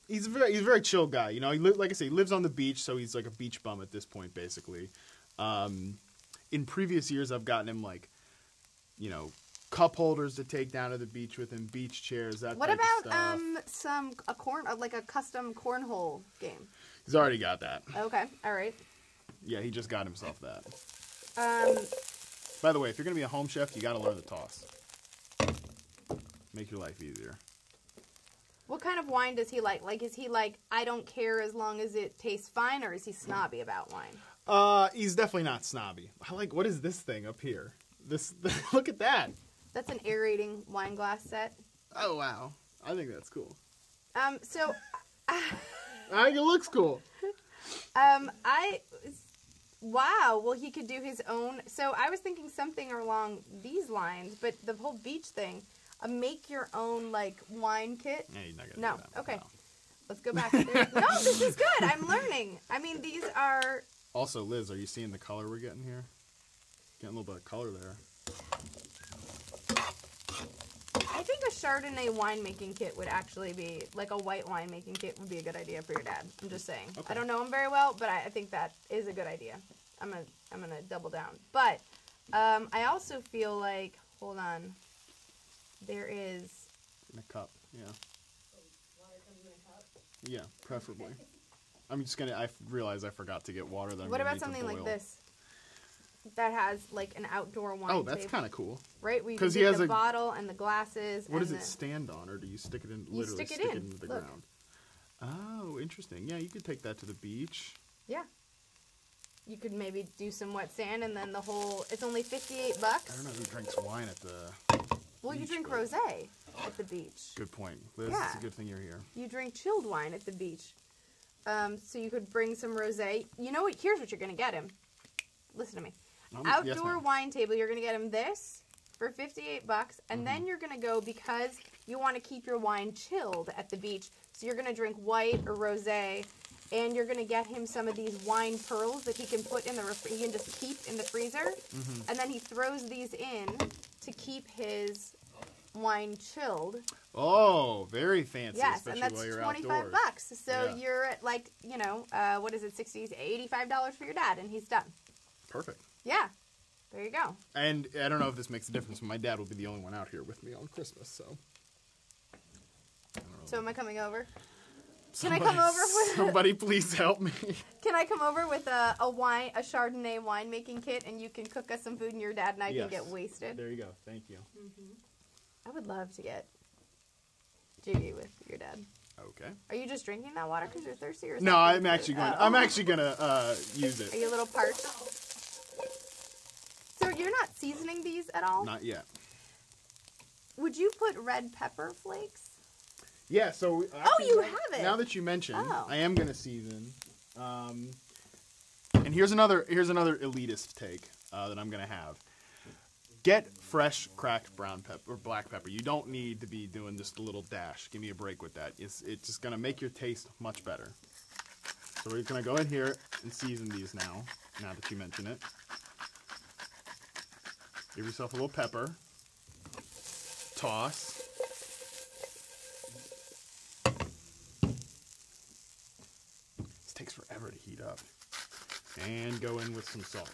He's a very chill guy. You know, like I say, he lives on the beach, so he's like a beach bum at this point, basically. In previous years, I've gotten him like, you know, cup holders to take down to the beach with him, beach chairs, that What type about of stuff. like a custom cornhole game? He's already got that. Okay, all right. Yeah, he just got himself that. Um, By the way, if you're gonna be a home chef, you got to learn the toss. Make your life easier. what kind of wine does he like? Like, is he like, I don't care as long as it tastes fine, or is he snobby about wine? He's definitely not snobby. I like, what is this thing up here? This look at that. That's an aerating wine glass set. Oh wow, I think that's cool. So, I think it looks cool. wow, well, he could do his own. So I was thinking something along these lines, but the whole beach thing, a make your own like wine kit. Yeah, you're not gonna No, do that. okay. No. Let's go back. No, this is good. I'm learning. I mean, these are. Also, Liz, are you seeing the color we're getting here? Getting a little bit of color there. I think a Chardonnay winemaking kit would actually be, like a white winemaking kit would be a good idea for your dad. I'm just saying. Okay. I don't know him very well, but I think that is a good idea. I'm gonna double down. But I also feel like, hold on, there is... In a cup, yeah. Water comes in a cup. Yeah, preferably. I'm just gonna, I realize I forgot to get water that I'm What gonna about need to something like boil. this? That has like an outdoor wine Oh, that's table, kind of cool. right? Where you 'Cause can he get has the a- bottle and the glasses. What does and it stand on, or do you stick it in, You literally stick it in. into the Look. ground? Oh, interesting. Yeah, you could take that to the beach. Yeah. You could maybe do some wet sand, and then the whole. It's only $58. I don't know who drinks wine at the... Well, you beach, drink but- rosé at the beach. Good point. Liz, Yeah. it's a good thing you're here. You drink chilled wine at the beach. So you could bring some rosé. You know what? Here's what you're gonna get him. Listen to me. Yes, Outdoor ma'am. wine table. You're gonna get him this for $58, and then you're gonna go because you want to keep your wine chilled at the beach. So you're gonna drink white or rosé, and you're gonna get him some of these wine pearls that he can put in the he can just keep in the freezer, and then he throws these in to keep his wine chilled. Oh, very fancy, Yes, especially and that's while you're $25. outdoors. So Yeah. you're at like, what is it, $60 to $85 for your dad, and he's done. Perfect. Yeah, there you go. And I don't know if this makes a difference, but my dad will be the only one out here with me on Christmas, so... I don't know. So am I coming over? Can I come over with? Somebody please help me. Can I come over with a Chardonnay winemaking kit, and you can cook us some food, and your dad and I Yes. can get wasted? There you go. Thank you. I would love to get jiggy with your dad. Okay. Are you just drinking that water because you're thirsty, or is No, that I'm good actually food? going. Oh. I'm actually gonna use Are it. you a little parched? So you're not seasoning these at all? Not yet. Would you put red pepper flakes? Yeah. So. You have it. Now that you mention, Oh. I am gonna season. And here's another elitist take that I'm gonna have. Get fresh cracked brown pepper or black pepper. You don't need to be doing just a little dash. Give me a break with that. It's just gonna make your taste much better. So we're gonna go in here and season these now. Now that you mention it, give yourself a little pepper. Toss. This takes forever to heat up. And go in with some salt.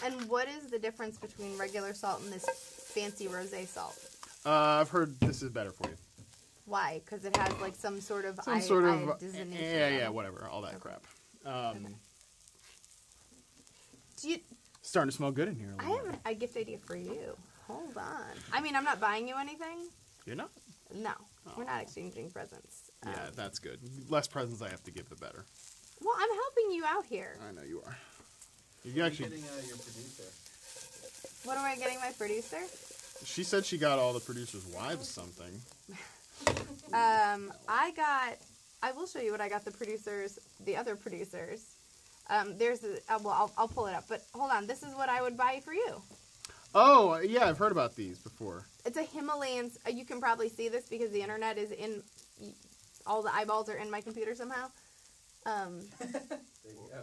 And what is the difference between regular salt and this fancy rosé salt? I've heard this is better for you. Why? Because it has like some sort of iodization. yeah, whatever, all that crap. Do you? Starting to smell good in here. I have a gift idea for you. Hold on. I mean, I'm not buying you anything. You're not? No, we're not exchanging presents. Yeah, that's good. Less presents I have to give, the better. Well, I'm helping you out here. I know you are. You You're actually. getting your producer. What am I getting my producer? She said she got all the producers' wives something. I will show you what I got the other producers. I'll pull it up. But hold on, this is what I would buy for you. Oh, yeah, I've heard about these before. It's a Himalayan. You can probably see this because the internet is in. All the eyeballs are in my computer somehow. There you go.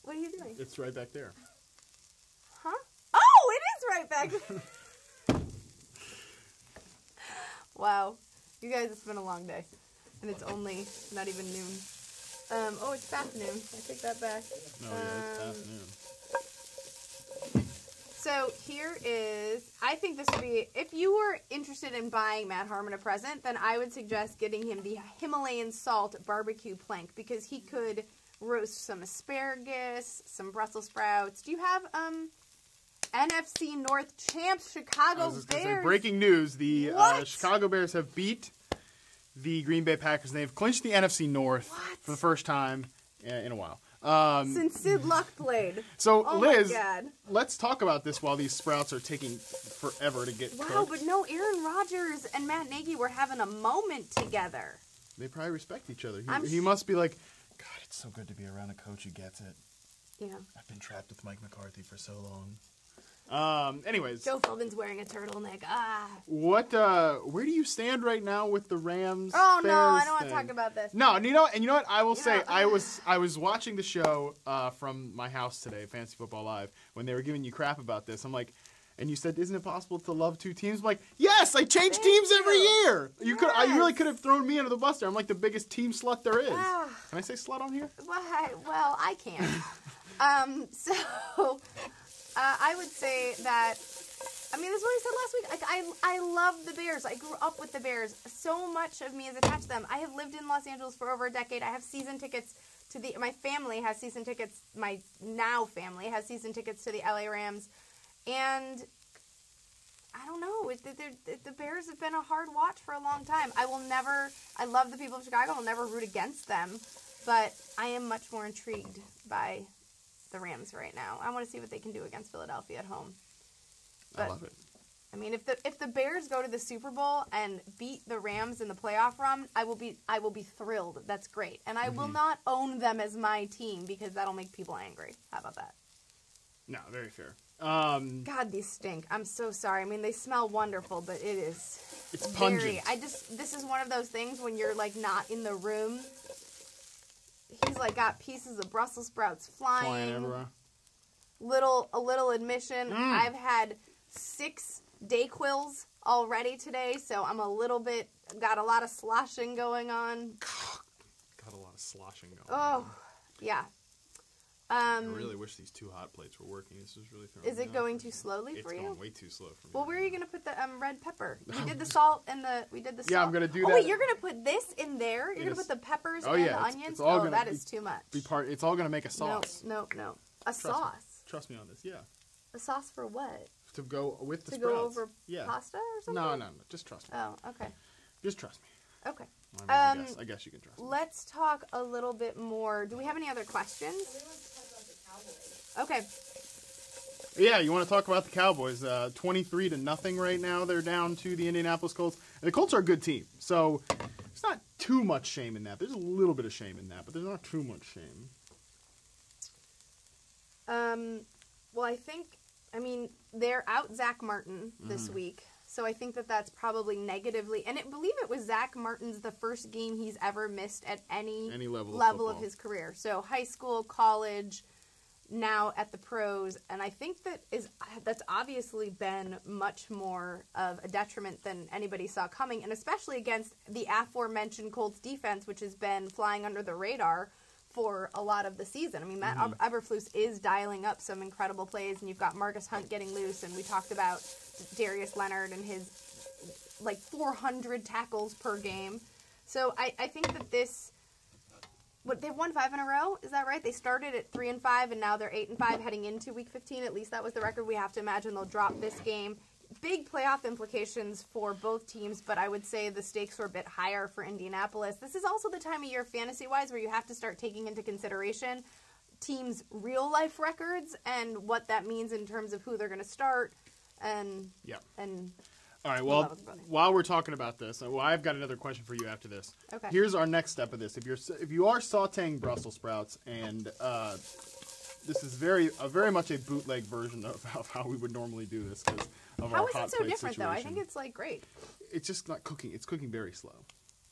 What are you doing? It's right back there. Huh? Oh, it is right back there. Wow. You guys, it's been a long day. And it's only not even noon. It's past noon. I take that back. No, yeah, it's afternoon. So here is, I think this would be, if you were interested in buying Matt Harmon a present, then I would suggest getting him the Himalayan salt barbecue plank, because he could roast some asparagus, some Brussels sprouts. Do you have NFC North champs Chicago I was just gonna say, Bears? breaking news, the What? Chicago Bears have beat the Green Bay Packers. They've clinched the NFC North What? for the first time in a while. Since Sid Luck played. So, Oh Liz, my God. let's talk about this while these sprouts are taking forever to get Wow, cooked. but no, Aaron Rodgers and Matt Nagy were having a moment together. They probably respect each other. I'm He must be like, God, it's so good to be around a coach who gets it. Yeah. I've been trapped with Mike McCarthy for so long. Anyways, Joe Philbin's wearing a turtleneck. where do you stand right now with the Rams? Oh no, I Bears don't want to thing? talk about this. No, and you know what? I will say, know- I was watching the show from my house today, Fantasy Football Live, when they were giving you crap about this. I'm like, And you said, isn't it possible to love two teams? I'm like, yes, I change teams every year. I really could have thrown me under the bus there. I'm like the biggest team slut there is. Can I say slut on here? Well, I can't. I would say that, I mean, this is what I said last week. Like, I love the Bears. I grew up with the Bears. So much of me is attached to them. I have lived in Los Angeles for over a decade. I have season tickets to my family has season tickets. My now family has season tickets to the LA Rams. And I don't know. The Bears have been a hard watch for a long time. I love the people of Chicago. I'll never root against them. But I am much more intrigued by the Rams right now. I want to see what they can do against Philadelphia at home. But, I love it. I mean, if the Bears go to the Super Bowl and beat the Rams in the playoff run, I will be thrilled. That's great. And I will not own them as my team because that'll make people angry. How about that? No, very fair. God, these stink. I'm so sorry. I mean, they smell wonderful, but it's pungent. This is one of those things when you're like not in the room. He's like got pieces of Brussels sprouts flying everywhere. A little admission. I've had 6 Dayquils already today, so I'm got a lot of sloshing going on. Got a lot of sloshing going on. Oh, yeah. I really wish these 2 hot plates were working. This is really throwing Is it going too slowly for you? It's going way too slow for me. Well, where are you going to put the red pepper? We did the salt and we did the salt. Yeah, I'm going to do that. Oh, wait, you're going to put this in there? You're going to put the peppers and the onions? That is too much. It's all going to make a sauce. No. A sauce? Trust me on this, yeah. A sauce for what? To go with the sprouts. To go over pasta or something? No. Just trust me. Oh, okay. Just trust me. Okay. I guess you can trust me. Let's talk a little bit more. Do we have any other questions? Okay. Yeah, you want to talk about the Cowboys? 23-0 right now. They're down to the Indianapolis Colts. And the Colts are a good team, so there's not too much shame in that. There's a little bit of shame in that, but there's not too much shame. Well, I mean, they're out Zach Martin this week, so I think that's probably negatively. And I believe it was Zach Martin's the first game he's ever missed at any level of his career. So high school, college, now at the pros, and I think that's obviously been much more of a detriment than anybody saw coming, and especially against the aforementioned Colts defense, which has been flying under the radar for a lot of the season. I mean, Matt Eberflus is dialing up some incredible plays, and you've got Marcus Hunt getting loose, and we talked about Darius Leonard and his 400 tackles per game. So I think that they've won 5 in a row. Is that right? They started at 3-5, and now they're 8-5 heading into Week 15. At least that was the record. We have to imagine they'll drop this game. Big playoff implications for both teams, but I would say the stakes were a bit higher for Indianapolis. This is also the time of year, fantasy-wise, where you have to start taking into consideration teams' real-life records and what that means in terms of who they're going to start. And all right, well, while we're talking about this, I've got another question for you after this. Okay. Here's our next step of this. If you are sautéing Brussels sprouts, and this is very much a bootleg version of how we would normally do this because of our hot plate situation. How is it so different, though? I think it's great. It's just not cooking. It's cooking very slow.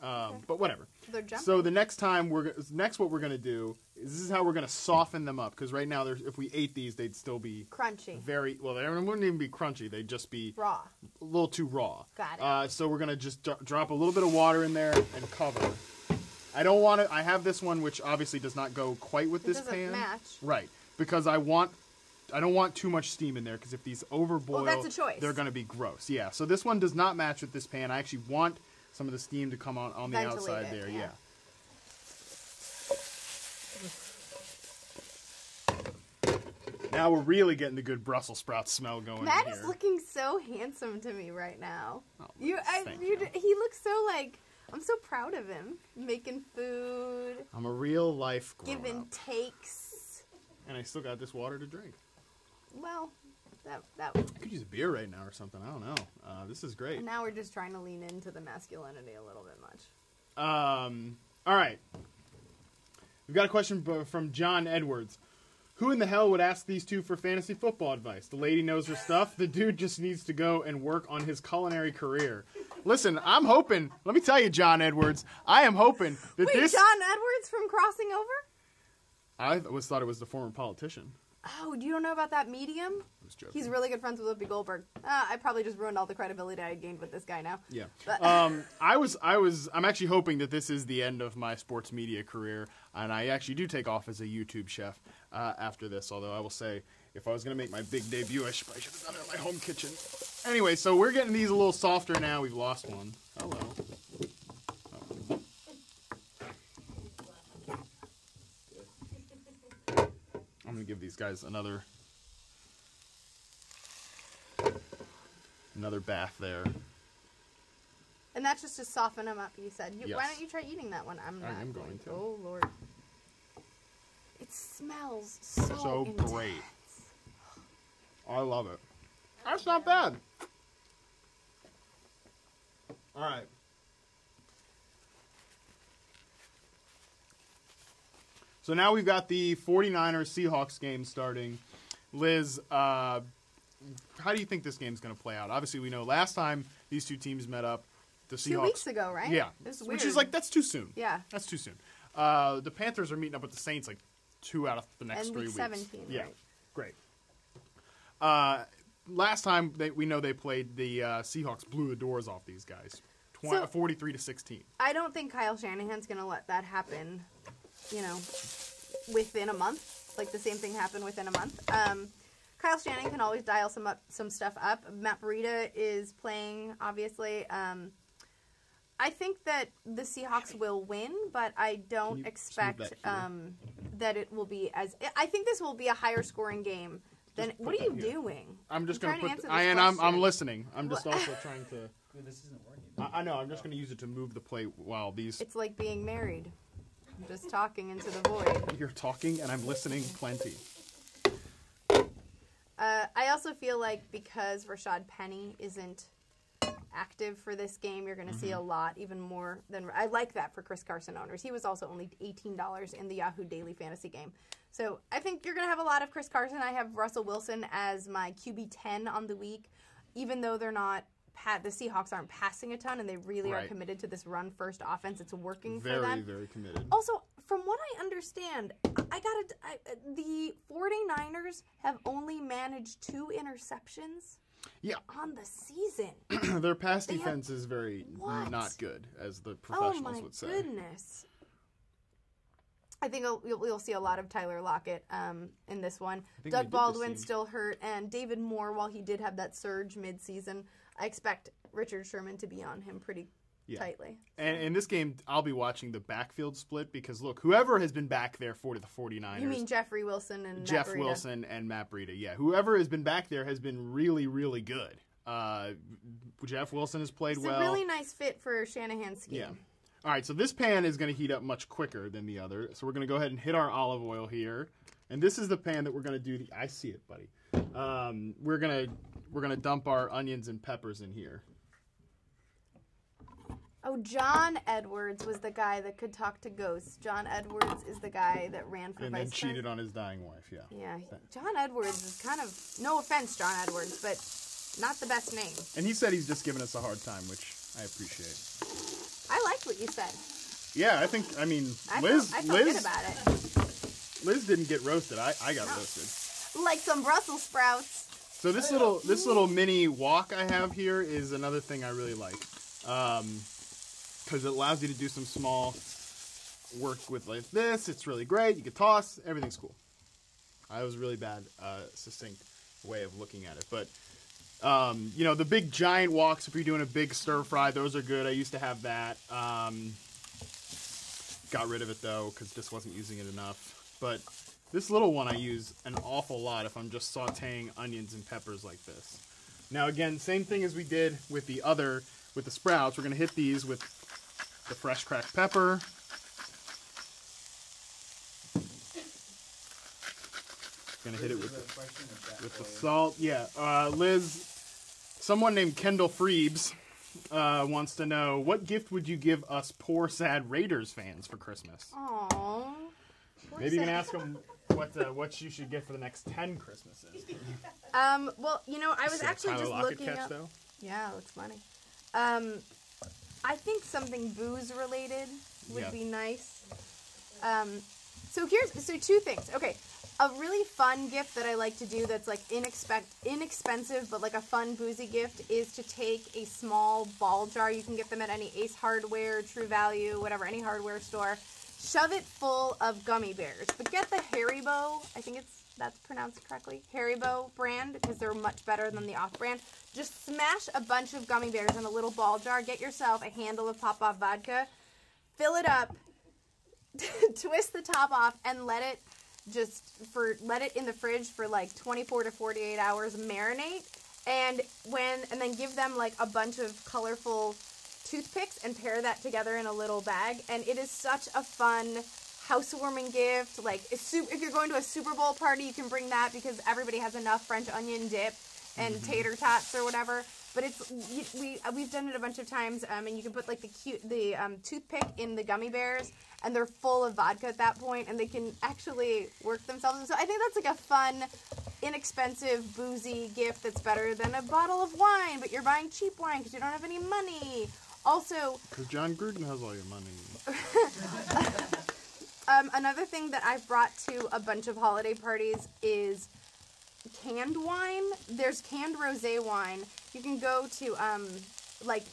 But whatever. They're jumping. So the next time what we're gonna do is this is how we're gonna soften them up, because right now if we ate these they'd still be crunchy. Very well. They wouldn't even be crunchy. They'd just be raw. A little too raw. Got it. So we're gonna just drop a little bit of water in there and cover. I don't want to. I have this one which obviously does not go quite with this pan. Match. Right, because I don't want too much steam in there, because if these overboil, that's a choice. They're going to be gross. Yeah, so this one does not match with this pan. I actually want some of the steam to come on the outside there. Yeah. Now we're really getting the good Brussels sprout smell going. Matt is looking so handsome to me right now. Oh, he looks so I'm so proud of him. Making food. I'm a real life grown Giving up. takes. And I still got this water to drink. Well, that I could use a beer right now or something. I don't know. This is great. And now we're just trying to lean into the masculinity a little bit much. All right. We've got a question from John Edwards. Who in the hell would ask these two for fantasy football advice? The lady knows her stuff. The dude just needs to go and work on his culinary career. Listen, I'm hoping. Let me tell you, John Edwards. I am hoping that Wait, John Edwards from Crossing Over? I always thought it was the former politician. Oh, you don't know about that medium? I was joking. He's really good friends with Whoopi Goldberg. I probably just ruined all the credibility I gained with this guy now. Yeah. But I'm actually hoping that this is the end of my sports media career, and I actually do take off as a YouTube chef after this, although I will say, if I was going to make my big debut, I should have done it in my home kitchen. Anyway, so we're getting these a little softer now. We've lost one. Hello. I'm going to give these guys another bath there. And that's just to soften them up, you said. Yes. Why don't you try eating that one? I'm not I am going to. Oh, Lord. It smells so intense. Great. I love it. That's not bad. All right. So now we've got the 49ers-Seahawks game starting. Liz, how do you think this game's going to play out? Obviously, we know last time these two teams met up, the Seahawks... 2 weeks ago, right? Yeah. This is weird. Which is like, that's too soon. Yeah. That's too soon. The Panthers are meeting up with the Saints like 2 out of the next 3 weeks. 17, yeah. Right. Great. Last time we know they played, the Seahawks blew the doors off these guys, 43-16. I don't think Kyle Shanahan's going to let that happen, within a month. Like the same thing happened within a month. Kyle Shanahan can always dial some stuff up. Matt Breida is playing, obviously. I think that the Seahawks will win, but I don't expect that it will be as... I think this will be a higher scoring game. Then what are you doing? I'm just going to put... I'm I'm listening. I'm just also trying to... This isn't working. I know. I'm just going to use it to move the plate while these... It's like being married. I'm just talking into the void. You're talking and I'm listening plenty. I also feel like because Rashad Penny isn't active for this game, you're going to see a lot, even more than... I like that for Chris Carson owners. He was also only $18 in the Yahoo Daily Fantasy game. So I think you're going to have a lot of Chris Carson. I have Russell Wilson as my QB 10 on the week, even though they're not... The Seahawks aren't passing a ton, and they really are committed to this run-first offense. It's working for them. Very, very committed. Also, from what I understand, the 49ers have only managed 2 interceptions on the season. Their pass defense is very not good, as the professionals would say. Oh, my goodness. I think you'll see a lot of Tyler Lockett in this one. Doug Baldwin's still hurt, and David Moore, while he did have that surge mid-season, I expect Richard Sherman to be on him pretty tightly. And in this game, I'll be watching the backfield split because, look, whoever has been back there for the 49ers... You mean Jeffrey Wilson and Jeff Matt Breida. Wilson and Matt Breida, yeah. Whoever has been back there has been really, really good. Jeff Wilson has played well. It's a really nice fit for Shanahan's scheme. Yeah. All right, so this pan is going to heat up much quicker than the other. So we're going to go ahead and hit our olive oil here. And this is the pan that we're going to do the... I see it, buddy. We're gonna dump our onions and peppers in here. Oh, John Edwards was the guy that could talk to ghosts. John Edwards is the guy that ran for and vice then cheated on his dying wife, yeah. Yeah, John Edwards is kind of, no offense, John Edwards, but not the best name. And he said he's just giving us a hard time, which I appreciate. I liked what you said. Yeah, I felt good about it. Liz didn't get roasted. I got roasted. Like some Brussel sprouts. So this little mini wok I have here is another thing I really like. Because it allows you to do some small work with like this. It's really great. You can toss. Everything's cool. I was really bad, succinct way of looking at it. But, the big giant woks, if you're doing a big stir fry, those are good. I used to have that. Got rid of it, though, because just wasn't using it enough. But this little one I use an awful lot if I'm just sauteing onions and peppers like this. Now, again, same thing as we did with the sprouts. We're going to hit these with the fresh cracked pepper. Going to hit it with the salt. Yeah. Liz, someone named Kendall Freebs wants to know, what gift would you give us poor, sad Raiders fans for Christmas? Aww. Maybe you can ask them what you should get for the next 10 Christmases. Well, I was actually just looking up. Though? Yeah, it looks funny. I think something booze related would be nice. So 2 things. Okay, A really fun gift that I like to do that's like inexpensive but like a fun boozy gift is to take a small ball jar. You can get them at any Ace Hardware, True Value, whatever, any hardware store. Shove it full of gummy bears. But get the Haribo, I think that's pronounced correctly, Haribo brand, because they're much better than the off-brand. Just smash a bunch of gummy bears in a little ball jar. Get yourself a handle of Pop-Off vodka. Fill it up. Twist the top off and let it in the fridge for like 24 to 48 hours, marinate, and then give them like a bunch of colorful toothpicks and pair that together in a little bag. And it is such a fun housewarming gift. Like if you're going to a Super Bowl party, you can bring that because everybody has enough French onion dip and tater tots or whatever. But we've done it a bunch of times, and you can put like the toothpick in the gummy bears, and they're full of vodka at that point, and they can actually work themselves. And so I think that's like a fun, inexpensive, boozy gift that's better than a bottle of wine, but you're buying cheap wine because you don't have any money. Also, because John Gruden has all your money. Another thing that I've brought to a bunch of holiday parties is canned wine. There's canned rosé wine. You can go to,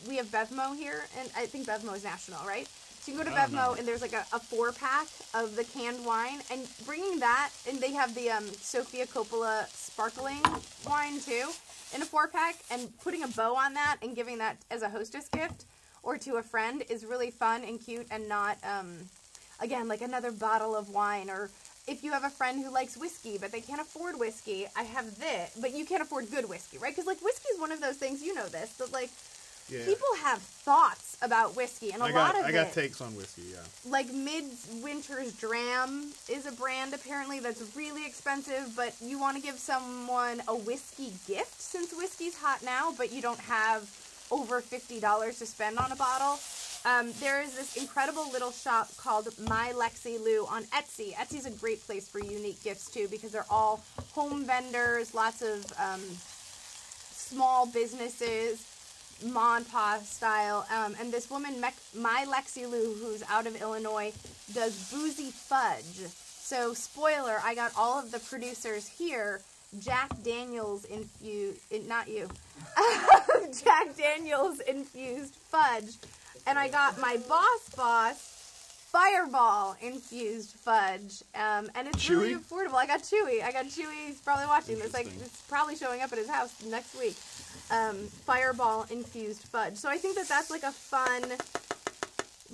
we have Bevmo here, and I think Bevmo is national, right? So you can go to Bevmo, and there's like a 4-pack of the canned wine, and bringing that, and they have the Sofia Coppola sparkling wine too, in a 4-pack, and putting a bow on that and giving that as a hostess gift or to a friend is really fun and cute and not, again, like another bottle of wine. Or if you have a friend who likes whiskey, but they can't afford whiskey, I have this, but you can't afford good whiskey, right? Because, like, whiskey is one of those things, you know this, that, like, people have thoughts about whiskey, and I got takes on whiskey, yeah. Like, Midwinter's Dram is a brand, apparently, that's really expensive, but you want to give someone a whiskey gift, since whiskey's hot now, but you don't have over $50 to spend on a bottle. There is this incredible little shop called My Lexi Lou on Etsy. Etsy's a great place for unique gifts, too, because they're all home vendors, lots of small businesses, ma and pa style. And this woman, My Lexi Lou, who's out of Illinois, does boozy fudge. So, spoiler, I got all of the producers here Jack Daniels infused, not you, Jack Daniels infused fudge. And I got my boss Fireball infused fudge. And it's Chewy? really affordable. I got Chewy. He's probably watching this. Like, it's probably showing up at his house next week. Fireball infused fudge. So I think that that's like a fun,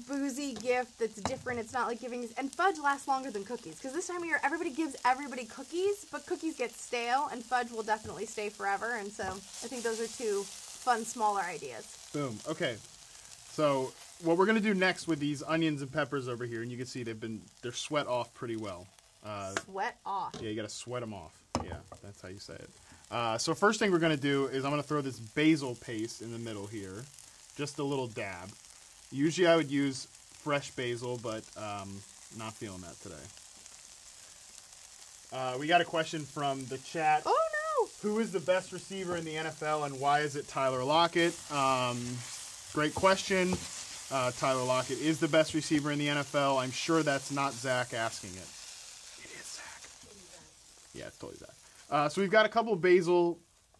boozy gift that's different. It's not like giving, and fudge lasts longer than cookies. Because this time of year, everybody gives everybody cookies, but cookies get stale, and fudge will definitely stay forever. And so I think those are two fun, smaller ideas. Boom. Okay. So what we're going to do next with these onions and peppers over here, and you can see they're sweat off pretty well. Sweat off. Yeah, you got to sweat them off. Yeah, that's how you say it. So first thing we're going to do is I'm going to throw this basil paste in the middle here. Just a little dab. Usually I would use fresh basil, but not feeling that today. We got a question from the chat. Oh, no! Who is the best receiver in the NFL, and why is it Tyler Lockett? Great question. Tyler Lockett is the best receiver in the NFL. I'm sure that's not Zach asking it. It is Zach. Yeah, it's totally Zach. So we've got a couple basil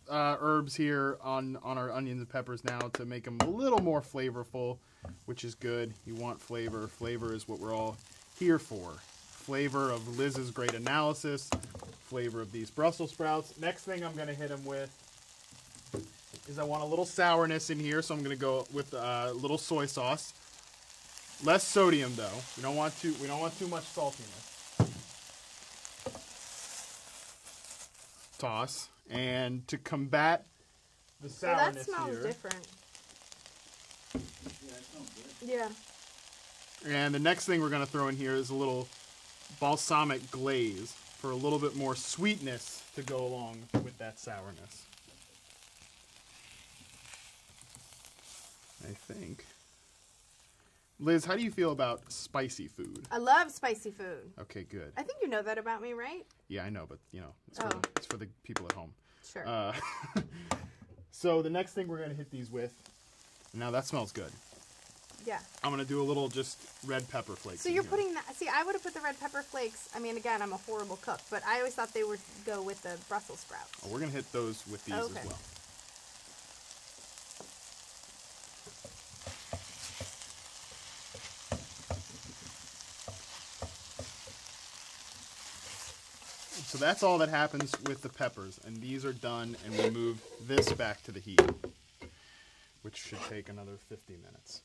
herbs here on our onions and peppers now to make them a little more flavorful, which is good. You want flavor. Flavor is what we're all here for. Flavor of Liz's great analysis. Flavor of these Brussels sprouts. Next thing I'm going to hit them with is I want a little sourness in here, so I'm going to go with a little soy sauce. Less sodium, though. We don't want too much saltiness. Toss. And to combat the sourness that smells here. different. Yeah, that sounds good. Yeah. And the next thing we're going to throw in here is a little balsamic glaze for a little bit more sweetness to go along with that sourness. I think. Liz, how do you feel about spicy food? I love spicy food. Okay, good. I think you know that about me, right? Yeah, I know, but it's for the people at home. Sure. So the next thing we're going to hit these with, now that smells good. Yeah. I'm going to do a little just red pepper flakes. So you're putting that... See, I would have put the red pepper flakes... I mean, again, I'm a horrible cook, but I always thought they would go with the Brussels sprouts. Oh, we're going to hit those with these as well. So that's all that happens with the peppers, and these are done, and we move this back to the heat, which should take another 50 minutes.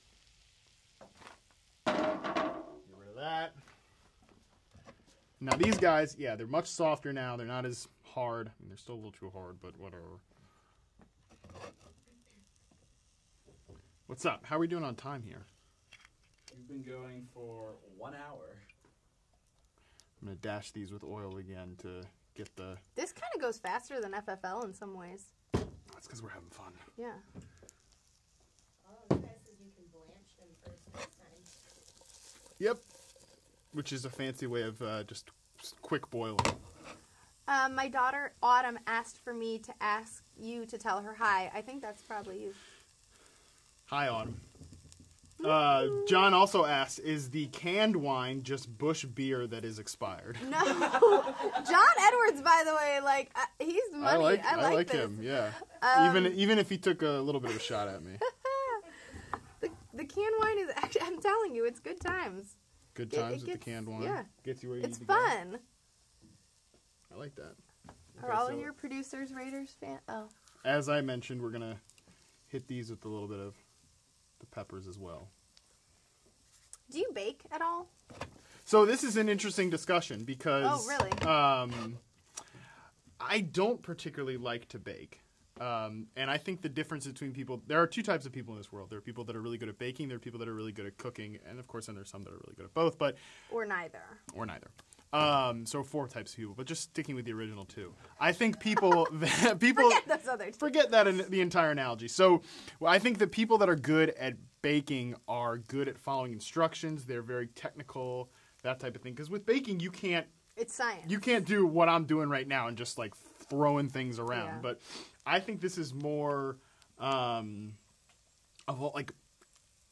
Get rid of that. Now these guys, yeah, they're much softer now. They're not as hard. I mean, they're still a little too hard, but whatever. What's up? How are we doing on time here? We've been going for 1 hour. I'm going to dash these with oil again to get the... This kind of goes faster than FFL in some ways. That's because we're having fun. Yeah. Oh, the best is you can blanch them first next time. Yep. Which is a fancy way of just quick boiling. My daughter, Autumn, asked for me to ask you to tell her hi. I think that's probably you. Hi, Autumn. John also asks, is the canned wine just Busch beer that is expired? No. John Edwards, by the way, like, he's money. I like him, yeah. Even if he took a little bit of a shot at me. The canned wine is actually, I'm telling you, it's good times. Good times with the canned wine. Yeah. Gets you where you It's need to go. fun. I like that. Are all of your producers Raiders fan? Oh. As I mentioned, we're going to hit these with a little bit of the peppers as well. Do you bake at all? So this is an interesting discussion because... Oh, really? I don't particularly like to bake. And I think the difference between people... There are two types of people in this world. There are people that are really good at baking. There are people that are really good at cooking. And, of course, then there's some that are really good at both. But Or neither. Or neither. So 4 types of people. But just sticking with the original 2. I think people... Forget those other 2. Forget that in the entire analogy. So I think the people that are good at baking are good at following instructions. They're very technical, that type of thing. Because with baking, you can't... It's science. You can't do what I'm doing right now and just, like, throwing things around. Yeah. But I think this is more of like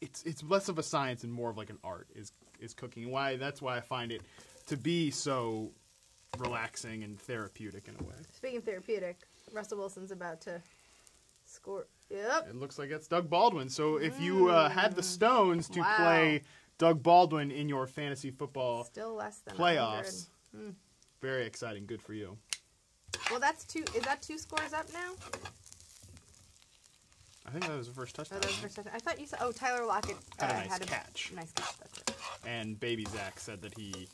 it's less of a science and more of like an art is cooking. That's why I find it to be so relaxing and therapeutic in a way. Speaking of therapeutic, Russell Wilson's about to score. Yep. It looks like it's Doug Baldwin. So if you had the stones to Wow. play Doug Baldwin in your fantasy football Still less than playoffs, 100. very exciting. Good for you. Well, that's 2. Is that 2 scores up now? I think that was the first touchdown. Oh, that was the first touchdown. I thought you said. Oh, Tyler Lockett Had a nice had a catch. Nice catch. That's it. And baby Zach said that he,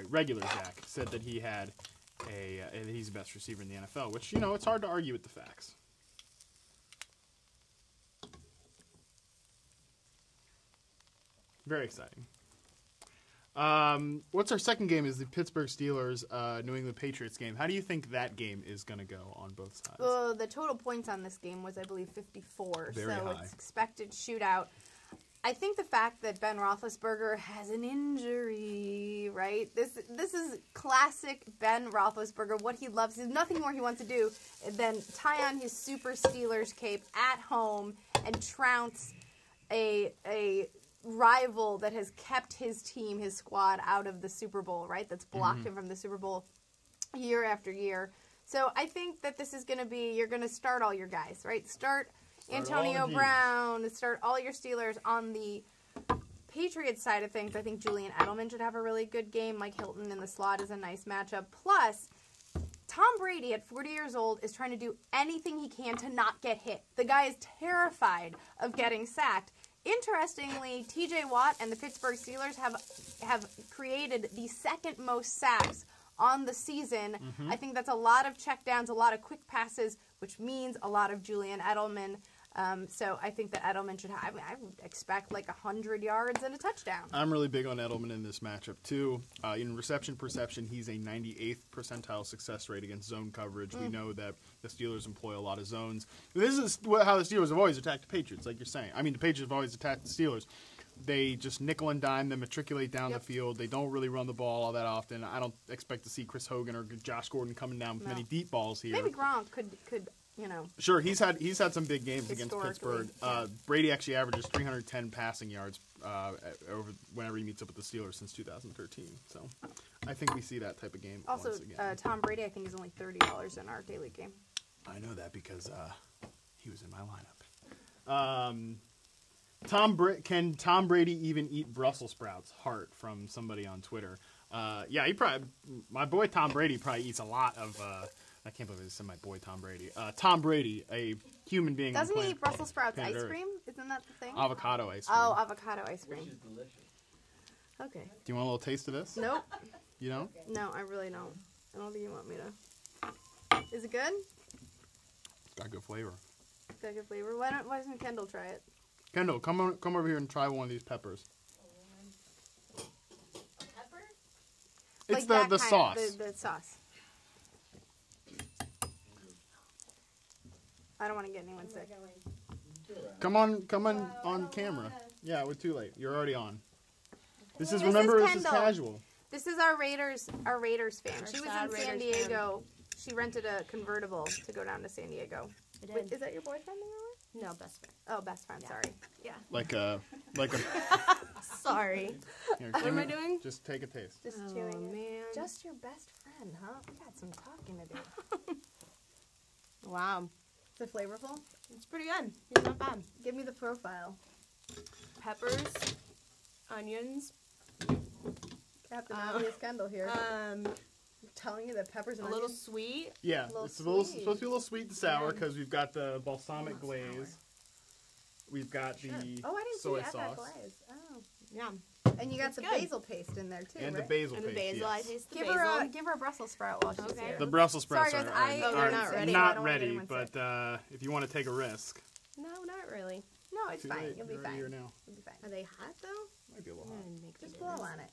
regular Zach said that he had that he's the best receiver in the NFL, which, you know, it's hard to argue with the facts. Very exciting. What's our second game is the Pittsburgh Steelers, New England Patriots game. How do you think that game is going to go on both sides? Well, the total points on this game was, I believe, 54. Very so high. it's expected shootout. I think the fact that Ben Roethlisberger has an injury, right? This is classic Ben Roethlisberger. What he loves, there's nothing more he wants to do than tie on his Super Steelers cape at home and trounce a rival that has kept his team, his squad, out of the Super Bowl, right? That's blocked him from the Super Bowl year after year. So I think that this is going to be, you're going to start all your guys, right? Start Antonio Brown, start all your Steelers. On the Patriots side of things, I think Julian Edelman should have a really good game. Mike Hilton in the slot is a nice matchup. Plus, Tom Brady at 40 years old is trying to do anything he can to not get hit. The guy is terrified of getting sacked. Interestingly, TJ Watt and the Pittsburgh Steelers have created the second most sacks on the season. I think that's a lot of checkdowns, a lot of quick passes, which means a lot of Julian Edelman. So I think that Edelman should have, I would expect like 100 yards and a touchdown. I'm really big on Edelman in this matchup, too. In reception perception, he's a 98th percentile success rate against zone coverage. We know that the Steelers employ a lot of zones. This is how the Steelers have always attacked the Patriots, like you're saying. I mean, the Patriots have always attacked the Steelers. They just nickel and dime them, matriculate down the field. They don't really run the ball all that often. I don't expect to see Chris Hogan or Josh Gordon coming down with many deep balls here. Maybe Gronk could you know. Sure, he's had some big games against Pittsburgh. Yeah. Brady actually averages 310 passing yards over whenever he meets up with the Steelers since 2013. So I think we see that type of game Also, once again. Tom Brady, I think, is only $30 in our daily game. I know that because he was in my lineup. Can Tom Brady even eat Brussels sprouts? Heart from somebody on Twitter. Yeah, my boy Tom Brady probably eats a lot of. I can't believe I said my boy Tom Brady. Tom Brady, a human being. Doesn't he eat Brussels sprouts ice cream? Isn't that the thing? Avocado ice cream. Oh, avocado ice cream. Which is delicious. Okay. Do you want a little taste of this? Nope. You don't? No, I really don't. I don't think you want me to. Is it good? It's got good flavor. It's got good flavor. Why doesn't Kendall try it? Kendall, come over here and try one of these peppers. Pepper? It's Like the that sauce. kind, the sauce. I don't want to get anyone sick. Come on on camera. Yeah, we're too late. You're already on. This is Kendall. casual. This is our Raiders fan. Our She was sad in San Raiders Diego. She rented a convertible to go down to San Diego. Wait, is that your boyfriend? No, best friend. Oh, best friend. Yeah. Sorry. Yeah. Like a. Sorry. Here, What am I doing? Just take a taste. Just Oh, chewing. man. Just your best friend, huh? We got some talking to do. Wow. Is it flavorful? It's pretty good. It's not bad. Give me the profile. Peppers, onions, Captain Obvious Kendall here. I'm a telling you that peppers and little onions. sweet. Yeah, Little it's supposed sweet. to be a little sweet and sour Yeah. because we've got the balsamic glaze. We've got the Oh, I didn't soy see it at that sauce glaze. Oh. Yeah. And you got It's the good. basil paste in there too, and right? the basil And the paste. basil. I yes. taste the Give basil. her a Brussels sprout while she's Okay. here. The Brussels sprouts Sorry, guys, are, I Oh, they're not ready. I not don't want ready, anyone sick. but if you want to take a risk, No, not really. No, it's too fine. late. You'll be You're already fine. here now. You'll be fine. Are they hot though? Might be a little I'm hot. gonna make Just them blow do this. on it.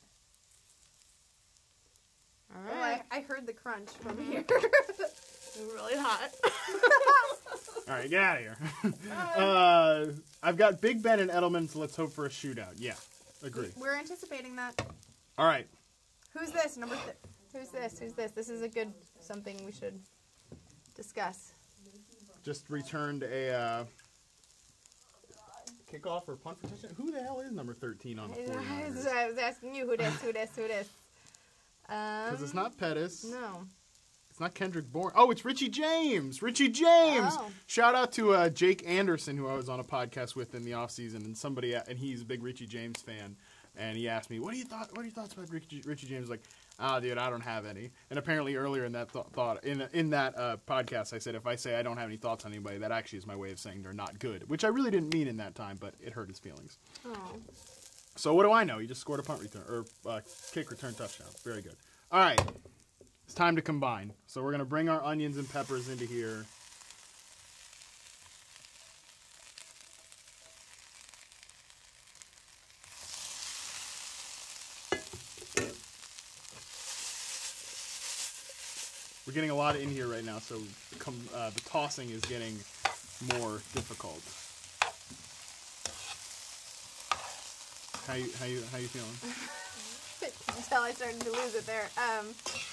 All Oh, right. I heard the crunch from here. It's really hot. All right, get out of here. I've got Big Ben and Edelman, so let's hope for a shootout. Yeah, agree. We're anticipating that. All right. Who's this? Who's this? Who's this? This is a good something we should discuss. Just returned a kickoff or punt for touchdown. Who the hell is number 13 on the 49ers? I was asking you who this. Because it's not Pettis. No. It's not Kendrick Bourne. Oh, it's Richie James. Richie James. Oh. Shout out to Jake Anderson, who I was on a podcast with in the offseason, and he's a big Richie James fan. And he asked me, what are your thoughts about Richie James? Like, dude, I don't have any. And apparently earlier in that podcast, I said if I say I don't have any thoughts on anybody, that actually is my way of saying they're not good, which I really didn't mean in that time, but it hurt his feelings. Oh. So what do I know? He just scored a punt return or kick return touchdown. Very good. All right, it's time to combine. So we're gonna bring our onions and peppers into here. We're getting a lot in here right now, so the tossing is getting more difficult. How you feeling? Until I started to lose it there.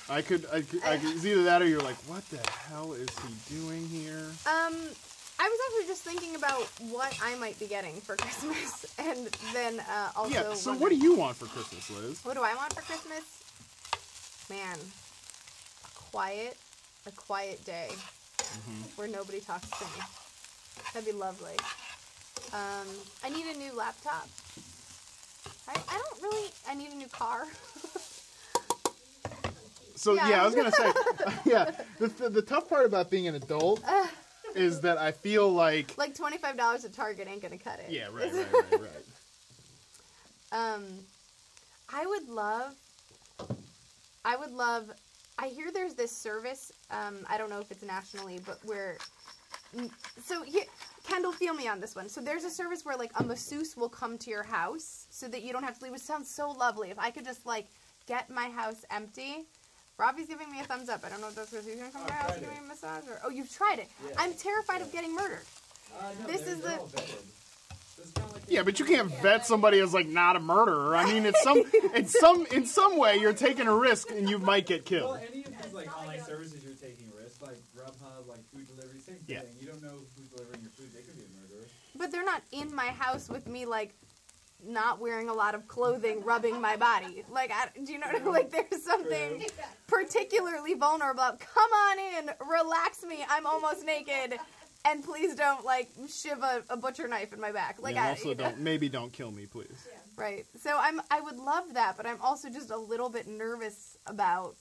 I could it's either that or you're like, what the hell is he doing here? I was actually just thinking about what I might be getting for Christmas, and then also. Yeah. So what do you want for Christmas, Liz? What do I want for Christmas? Man, a quiet day where nobody talks to me. That'd be lovely. I need a new laptop. I need a new car. So Yeah. I was gonna say, yeah. The tough part about being an adult is that I feel like Like $25 at Target ain't gonna cut it. yeah, right. I would love. I hear there's this service. I don't know if it's nationally, but so here, Kendall, feel me on this one. So there's a service where like a masseuse will come to your house so that you don't have to leave. It sounds so lovely. If I could just like get my house empty. Robbie's giving me a thumbs up. I don't know if that's because he's gonna come to my house and give me a massage or. Oh, you've tried it. Yeah. I'm terrified of getting murdered. No, This they're is the- all vetted. So it's not like Yeah, but you can't vet somebody as like not a murderer. I mean, in some way you're taking a risk and you might get Well, killed. any of these like online services you're taking risks, like Grubhub, like food delivery, same thing. Yeah. but they're not in my house with me, like, not wearing a lot of clothing, rubbing my body. Like, do you know what I mean? Like, there's something particularly vulnerable. Come on in, relax me, I'm almost naked, and please don't, like, shiv a butcher knife in my back. Like, yeah, also don't kill me, please. Yeah. Right. So I would love that, but I'm also just a little bit nervous about.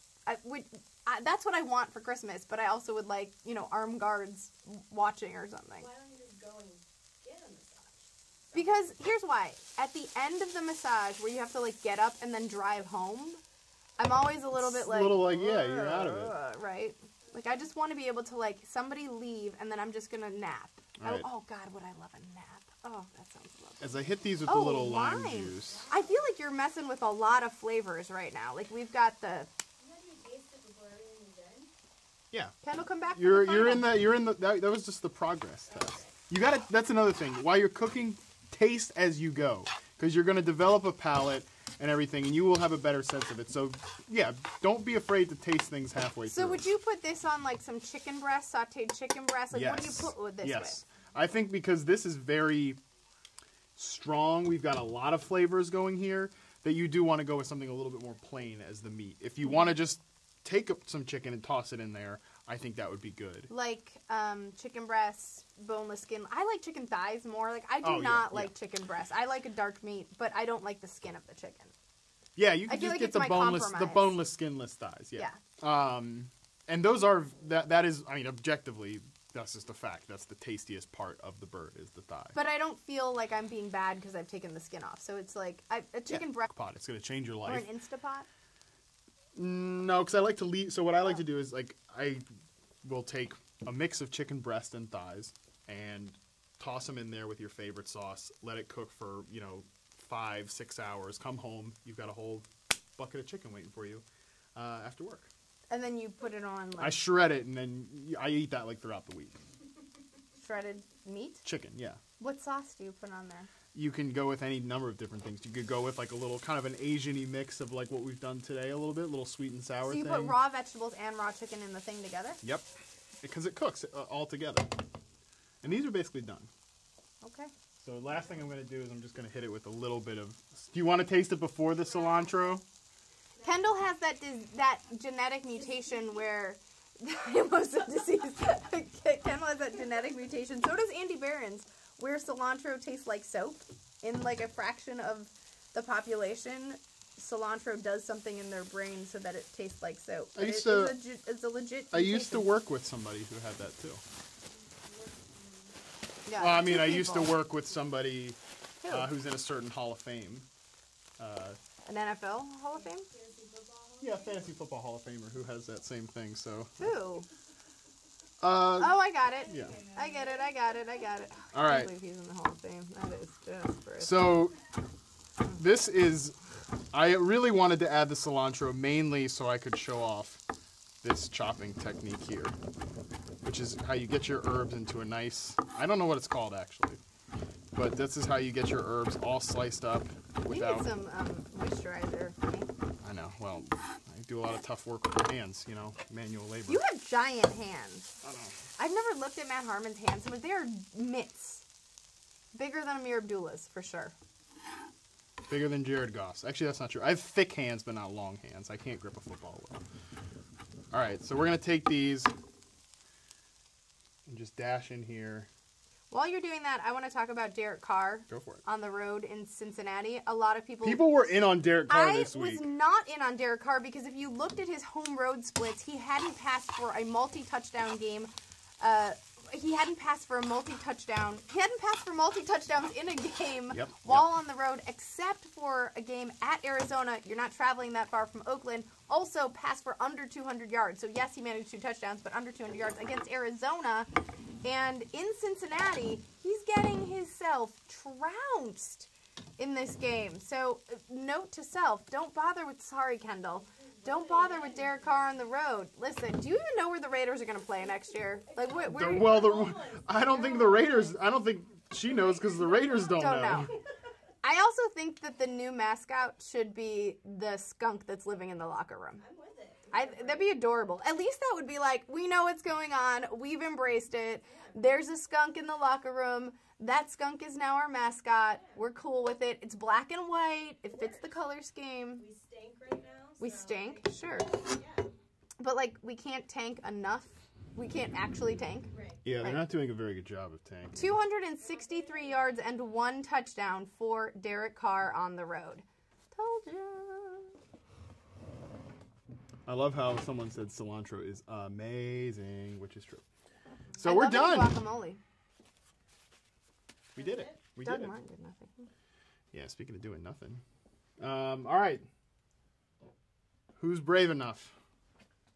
That's what I want for Christmas, but I also would like, armed guards watching or something. Why don't you just go and get a massage? Because here's why. At the end of the massage, where you have to, like, get up and then drive home, I'm always a little bit like... you're out of it. Right? Like, I just want to be able to, like, somebody leave, and then I'm just going to nap. Right. Oh, God, would I love a nap. Oh, that sounds lovely. As I hit these with the little lime juice. I feel like you're messing with a lot of flavors right now. Like, we've got the... Have you tasted before everything is done? Yeah. Kendall, come back. You're in the that was just the progress test. You got to that's another thing. While you're cooking, taste as you go, because you're going to develop a palate and everything, and you will have a better sense of it. So, yeah, don't be afraid to taste things halfway through. So would you put this on, like, some chicken breast, sautéed chicken breast? Like, what do you put with this with? I think because this is very strong, we've got a lot of flavors going here, that you do want to go with something a little bit more plain as the meat. If you want to just take some chicken and toss it in there, I think that would be good. Like chicken breast, boneless skin. I like chicken thighs more. Like, I do not like chicken breast. I like a dark meat, but I don't like the skin of the chicken. Yeah, you can just get the boneless, skinless thighs. Yeah. And those are that is, I mean, objectively, that's just a fact. That's the tastiest part of the bird is the thigh. But I don't feel like I'm being bad because I've taken the skin off. So it's like a chicken breast pot. It's going to change your life. or an Instapot. No, because I like to leave. So what I like to do is, like, I will take a mix of chicken breast and thighs and toss them in there with your favorite sauce. Let it cook for 5-6 hours. Come home, you've got a whole bucket of chicken waiting for you after work. And then you put it on, like... I shred it, and then I eat that, like, throughout the week. Shredded meat? Chicken, yeah. What sauce do you put on there? You can go with any number of different things. You could go with, like, a little kind of an Asian-y mix of, like, what we've done today a little sweet and sour thing. So you put raw vegetables and raw chicken in the thing together? Yep. Because it cooks all together. And these are basically done. Okay. So the last thing I'm going to do is I'm just going to hit it with a little bit of... Do you want to taste it before the cilantro? Kendall has that genetic mutation where... almost a disease. Kendall has that genetic mutation. So does Andy Behrens, where cilantro tastes like soap. In, like, a fraction of the population, cilantro does something in their brain so that it tastes like soap. It's a legit I used to work with somebody who had that, too. Yeah, well, I mean, I used to work with somebody who's in a certain Hall of Fame. An NFL Hall of Fame? Yeah, Fantasy Football Hall of Famer who has that same thing, so... Who? Oh, I got it. Yeah. I get it. All right. I can't believe he's in the Hall of Fame. That is just for So, this is... I really wanted to add the cilantro mainly so I could show off this chopping technique here, which is how you get your herbs into a nice... I don't know what it's called, actually. But this is how you get your herbs all sliced up without... You need some moisturizer for me. I know. Well, I do a lot of tough work with my hands, manual labor. You have giant hands. I know. I've never looked at Matt Harmon's hands, but they are mitts. Bigger than Amir Abdullah's, for sure. Bigger than Jared Goff's. Actually, that's not true. I have thick hands, but not long hands. I can't grip a football well. All right, so we're going to take these and just dash in here. While you're doing that, I want to talk about Derek Carr. Go for it. On the road in Cincinnati. A lot of people... People were in on Derek Carr this week. I was not in on Derek Carr because if you looked at his home road splits, he hadn't passed for a multi-touchdown game. He hadn't passed for multi-touchdowns in a game while on the road, except for a game at Arizona. You're not traveling that far from Oakland. Also passed for under 200 yards. So, yes, he managed 2 touchdowns, but under 200 yards against Arizona. And in Cincinnati, he's getting himself trounced in this game. So, note to self, don't bother with, sorry, Kendall, don't bother with Derek Carr on the road. Listen, do you even know where the Raiders are going to play next year? Like, I don't think she knows because the Raiders don't know. I also think that the new mascot should be the skunk that's living in the locker room. I'm with it. That'd be adorable. At least that would be like, we know what's going on. We've embraced it. There's a skunk in the locker room. That skunk is now our mascot. We're cool with it. It's black and white. It fits the color scheme. We stink right now. We so, stink, like, sure. Yeah. But, like, we can't tank enough. We can't actually tank. Right. Yeah, they're not doing a very good job of tanking. 263 yards and 1 touchdown for Derek Carr on the road. Told ya. I love how someone said cilantro is amazing, which is true. So I we're love it in done. Guacamole. We did it. We Doug did it. Martin did nothing. Yeah, speaking of doing nothing. All right. Who's brave enough?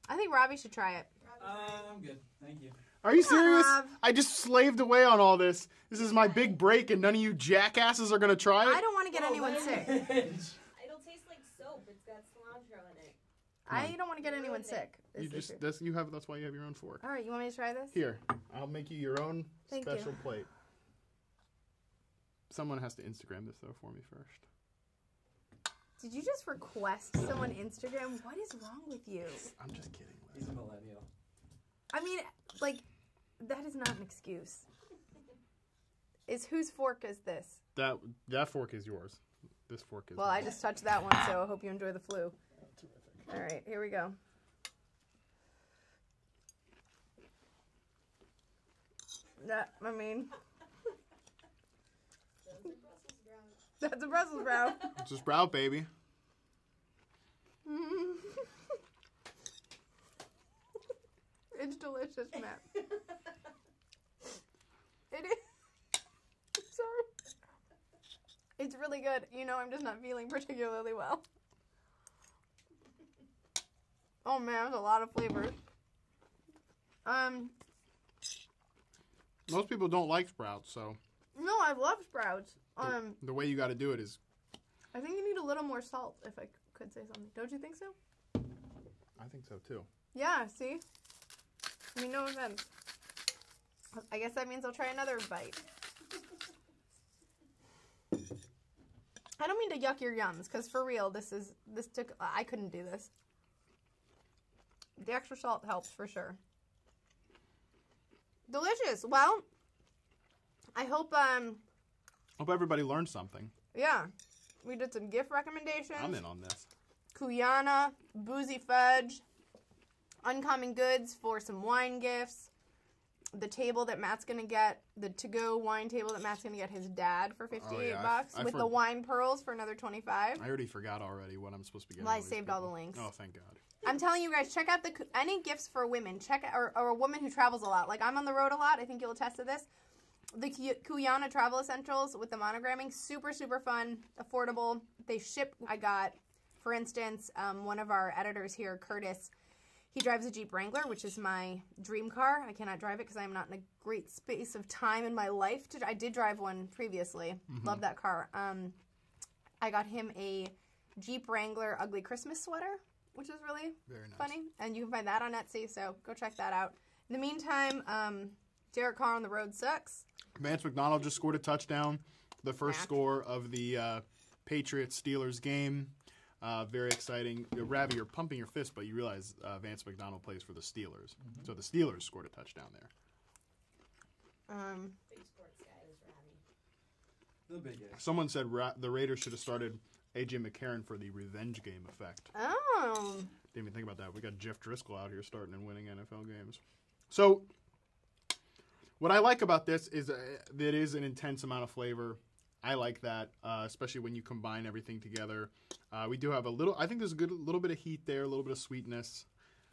I think Robbie should try it. I'm good. Thank you. Are you serious? Rob. I just slaved away on all this. This is my big break, and none of you jackasses are going to try it? I don't want to get anyone sick. It'll taste like soap. It's got cilantro in it. I don't want to get anyone sick. You is the just truth. that's why you have your own fork. All right, you want me to try this? Here, I'll make you your own Thank special you. plate. Someone has to Instagram this though for me first. Did you just request someone Instagram? What is wrong with you? I'm just kidding. He's a millennial. I mean, like, that is not an excuse. Is whose fork is this? That fork is yours. This fork is. Well, mine. I just touched that one, so I hope you enjoy the flu. Terrific. All right, here we go. I mean, that's a Brussels sprout. It's a sprout, baby. It's delicious, Matt. It is. I'm sorry. It's really good. You know, I'm just not feeling particularly well. Oh man, there's a lot of flavors. Most people don't like sprouts, so No, I love sprouts. the way you got to do it is. I think you need a little more salt, if I could say something. Don't you think so? I think so too. Yeah, see? I mean, no offense. I guess that means I'll try another bite. I don't mean to yuck your yums, because for real, this took, I couldn't do this. The extra salt helps for sure. Delicious. Well, I hope, Hope everybody learned something. yeah, we did some gift recommendations. I'm in on this. Kuyana, Boozy Fudge, Uncommon Goods for some wine gifts, the table that Matt's going to get, the to-go wine table that Matt's going to get his dad for $58 bucks, with the wine pearls for another $25. I already forgot already what I'm supposed to be getting. Well, I all these saved all people. the links. Oh, thank God. I'm telling you guys, check out any gifts for women. Or a woman who travels a lot. Like, I'm on the road a lot. I think you'll attest to this. The Kuyana Travel Essentials with the monogramming, super, super fun, affordable. They ship. I got, for instance, one of our editors here, Curtis, he drives a Jeep Wrangler, which is my dream car. I cannot drive it because I'm not in a great space of time in my life. I did drive one previously. Love that car. I got him a Jeep Wrangler ugly Christmas sweater, which is really Very nice. funny. And you can find that on Etsy, so go check that out. In the meantime, Derek Carr on the road sucks. Vance McDonald just scored a touchdown. The first Mac. score of the Patriots-Steelers game. Very exciting. Ravi, you're pumping your fist, but you realize Vance McDonald plays for the Steelers. Mm-hmm. So the Steelers scored a touchdown there. Big sports guy is Robbie. The biggest. Someone said the Raiders should have started A.J. McCarron for the revenge game effect. Oh. Didn't even think about that. We got Jeff Driscoll out here starting and winning NFL games. So what I like about this is it is an intense amount of flavor. I like that, especially when you combine everything together. We do have I think there's a little bit of heat there, a little bit of sweetness.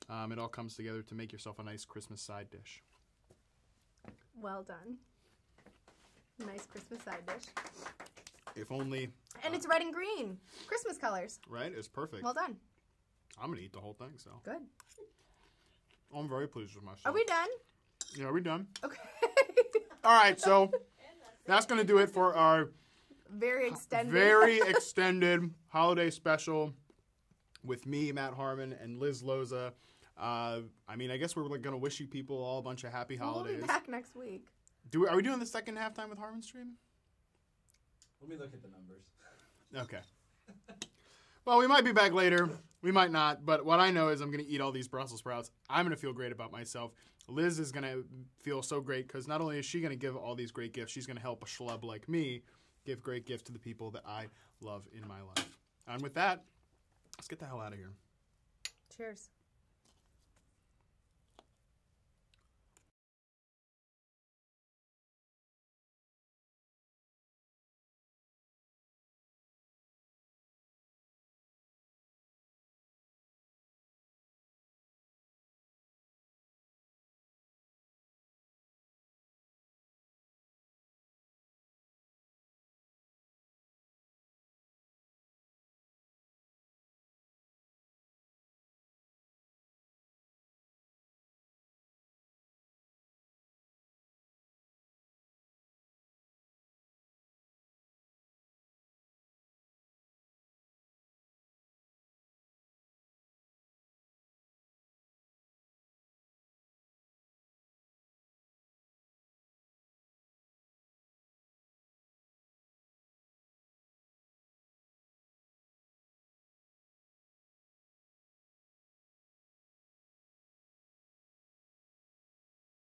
It all comes together to make yourself a nice Christmas side dish. Well done. Nice Christmas side dish. If only. And it's red and green. Christmas colors. Right? It's perfect. Well done. I'm going to eat the whole thing, so. Good. I'm very pleased with myself. Are we done? Yeah, are we done? Okay. All right, so that's going to do it for our Very extended. very extended holiday special with me, Matt Harmon, and Liz Loza. I mean, I guess we're going to wish you people all a bunch of happy holidays. We'll be back next week. Are we doing the second halftime with Harmon stream? Let me look at the numbers. Okay. Well, we might be back later. We might not. But what I know is I'm going to eat all these Brussels sprouts. I'm going to feel great about myself. Liz is going to feel so great because not only is she going to give all these great gifts, she's going to help a schlub like me give great gifts to the people that I love in my life. And with that, let's get the hell out of here. Cheers.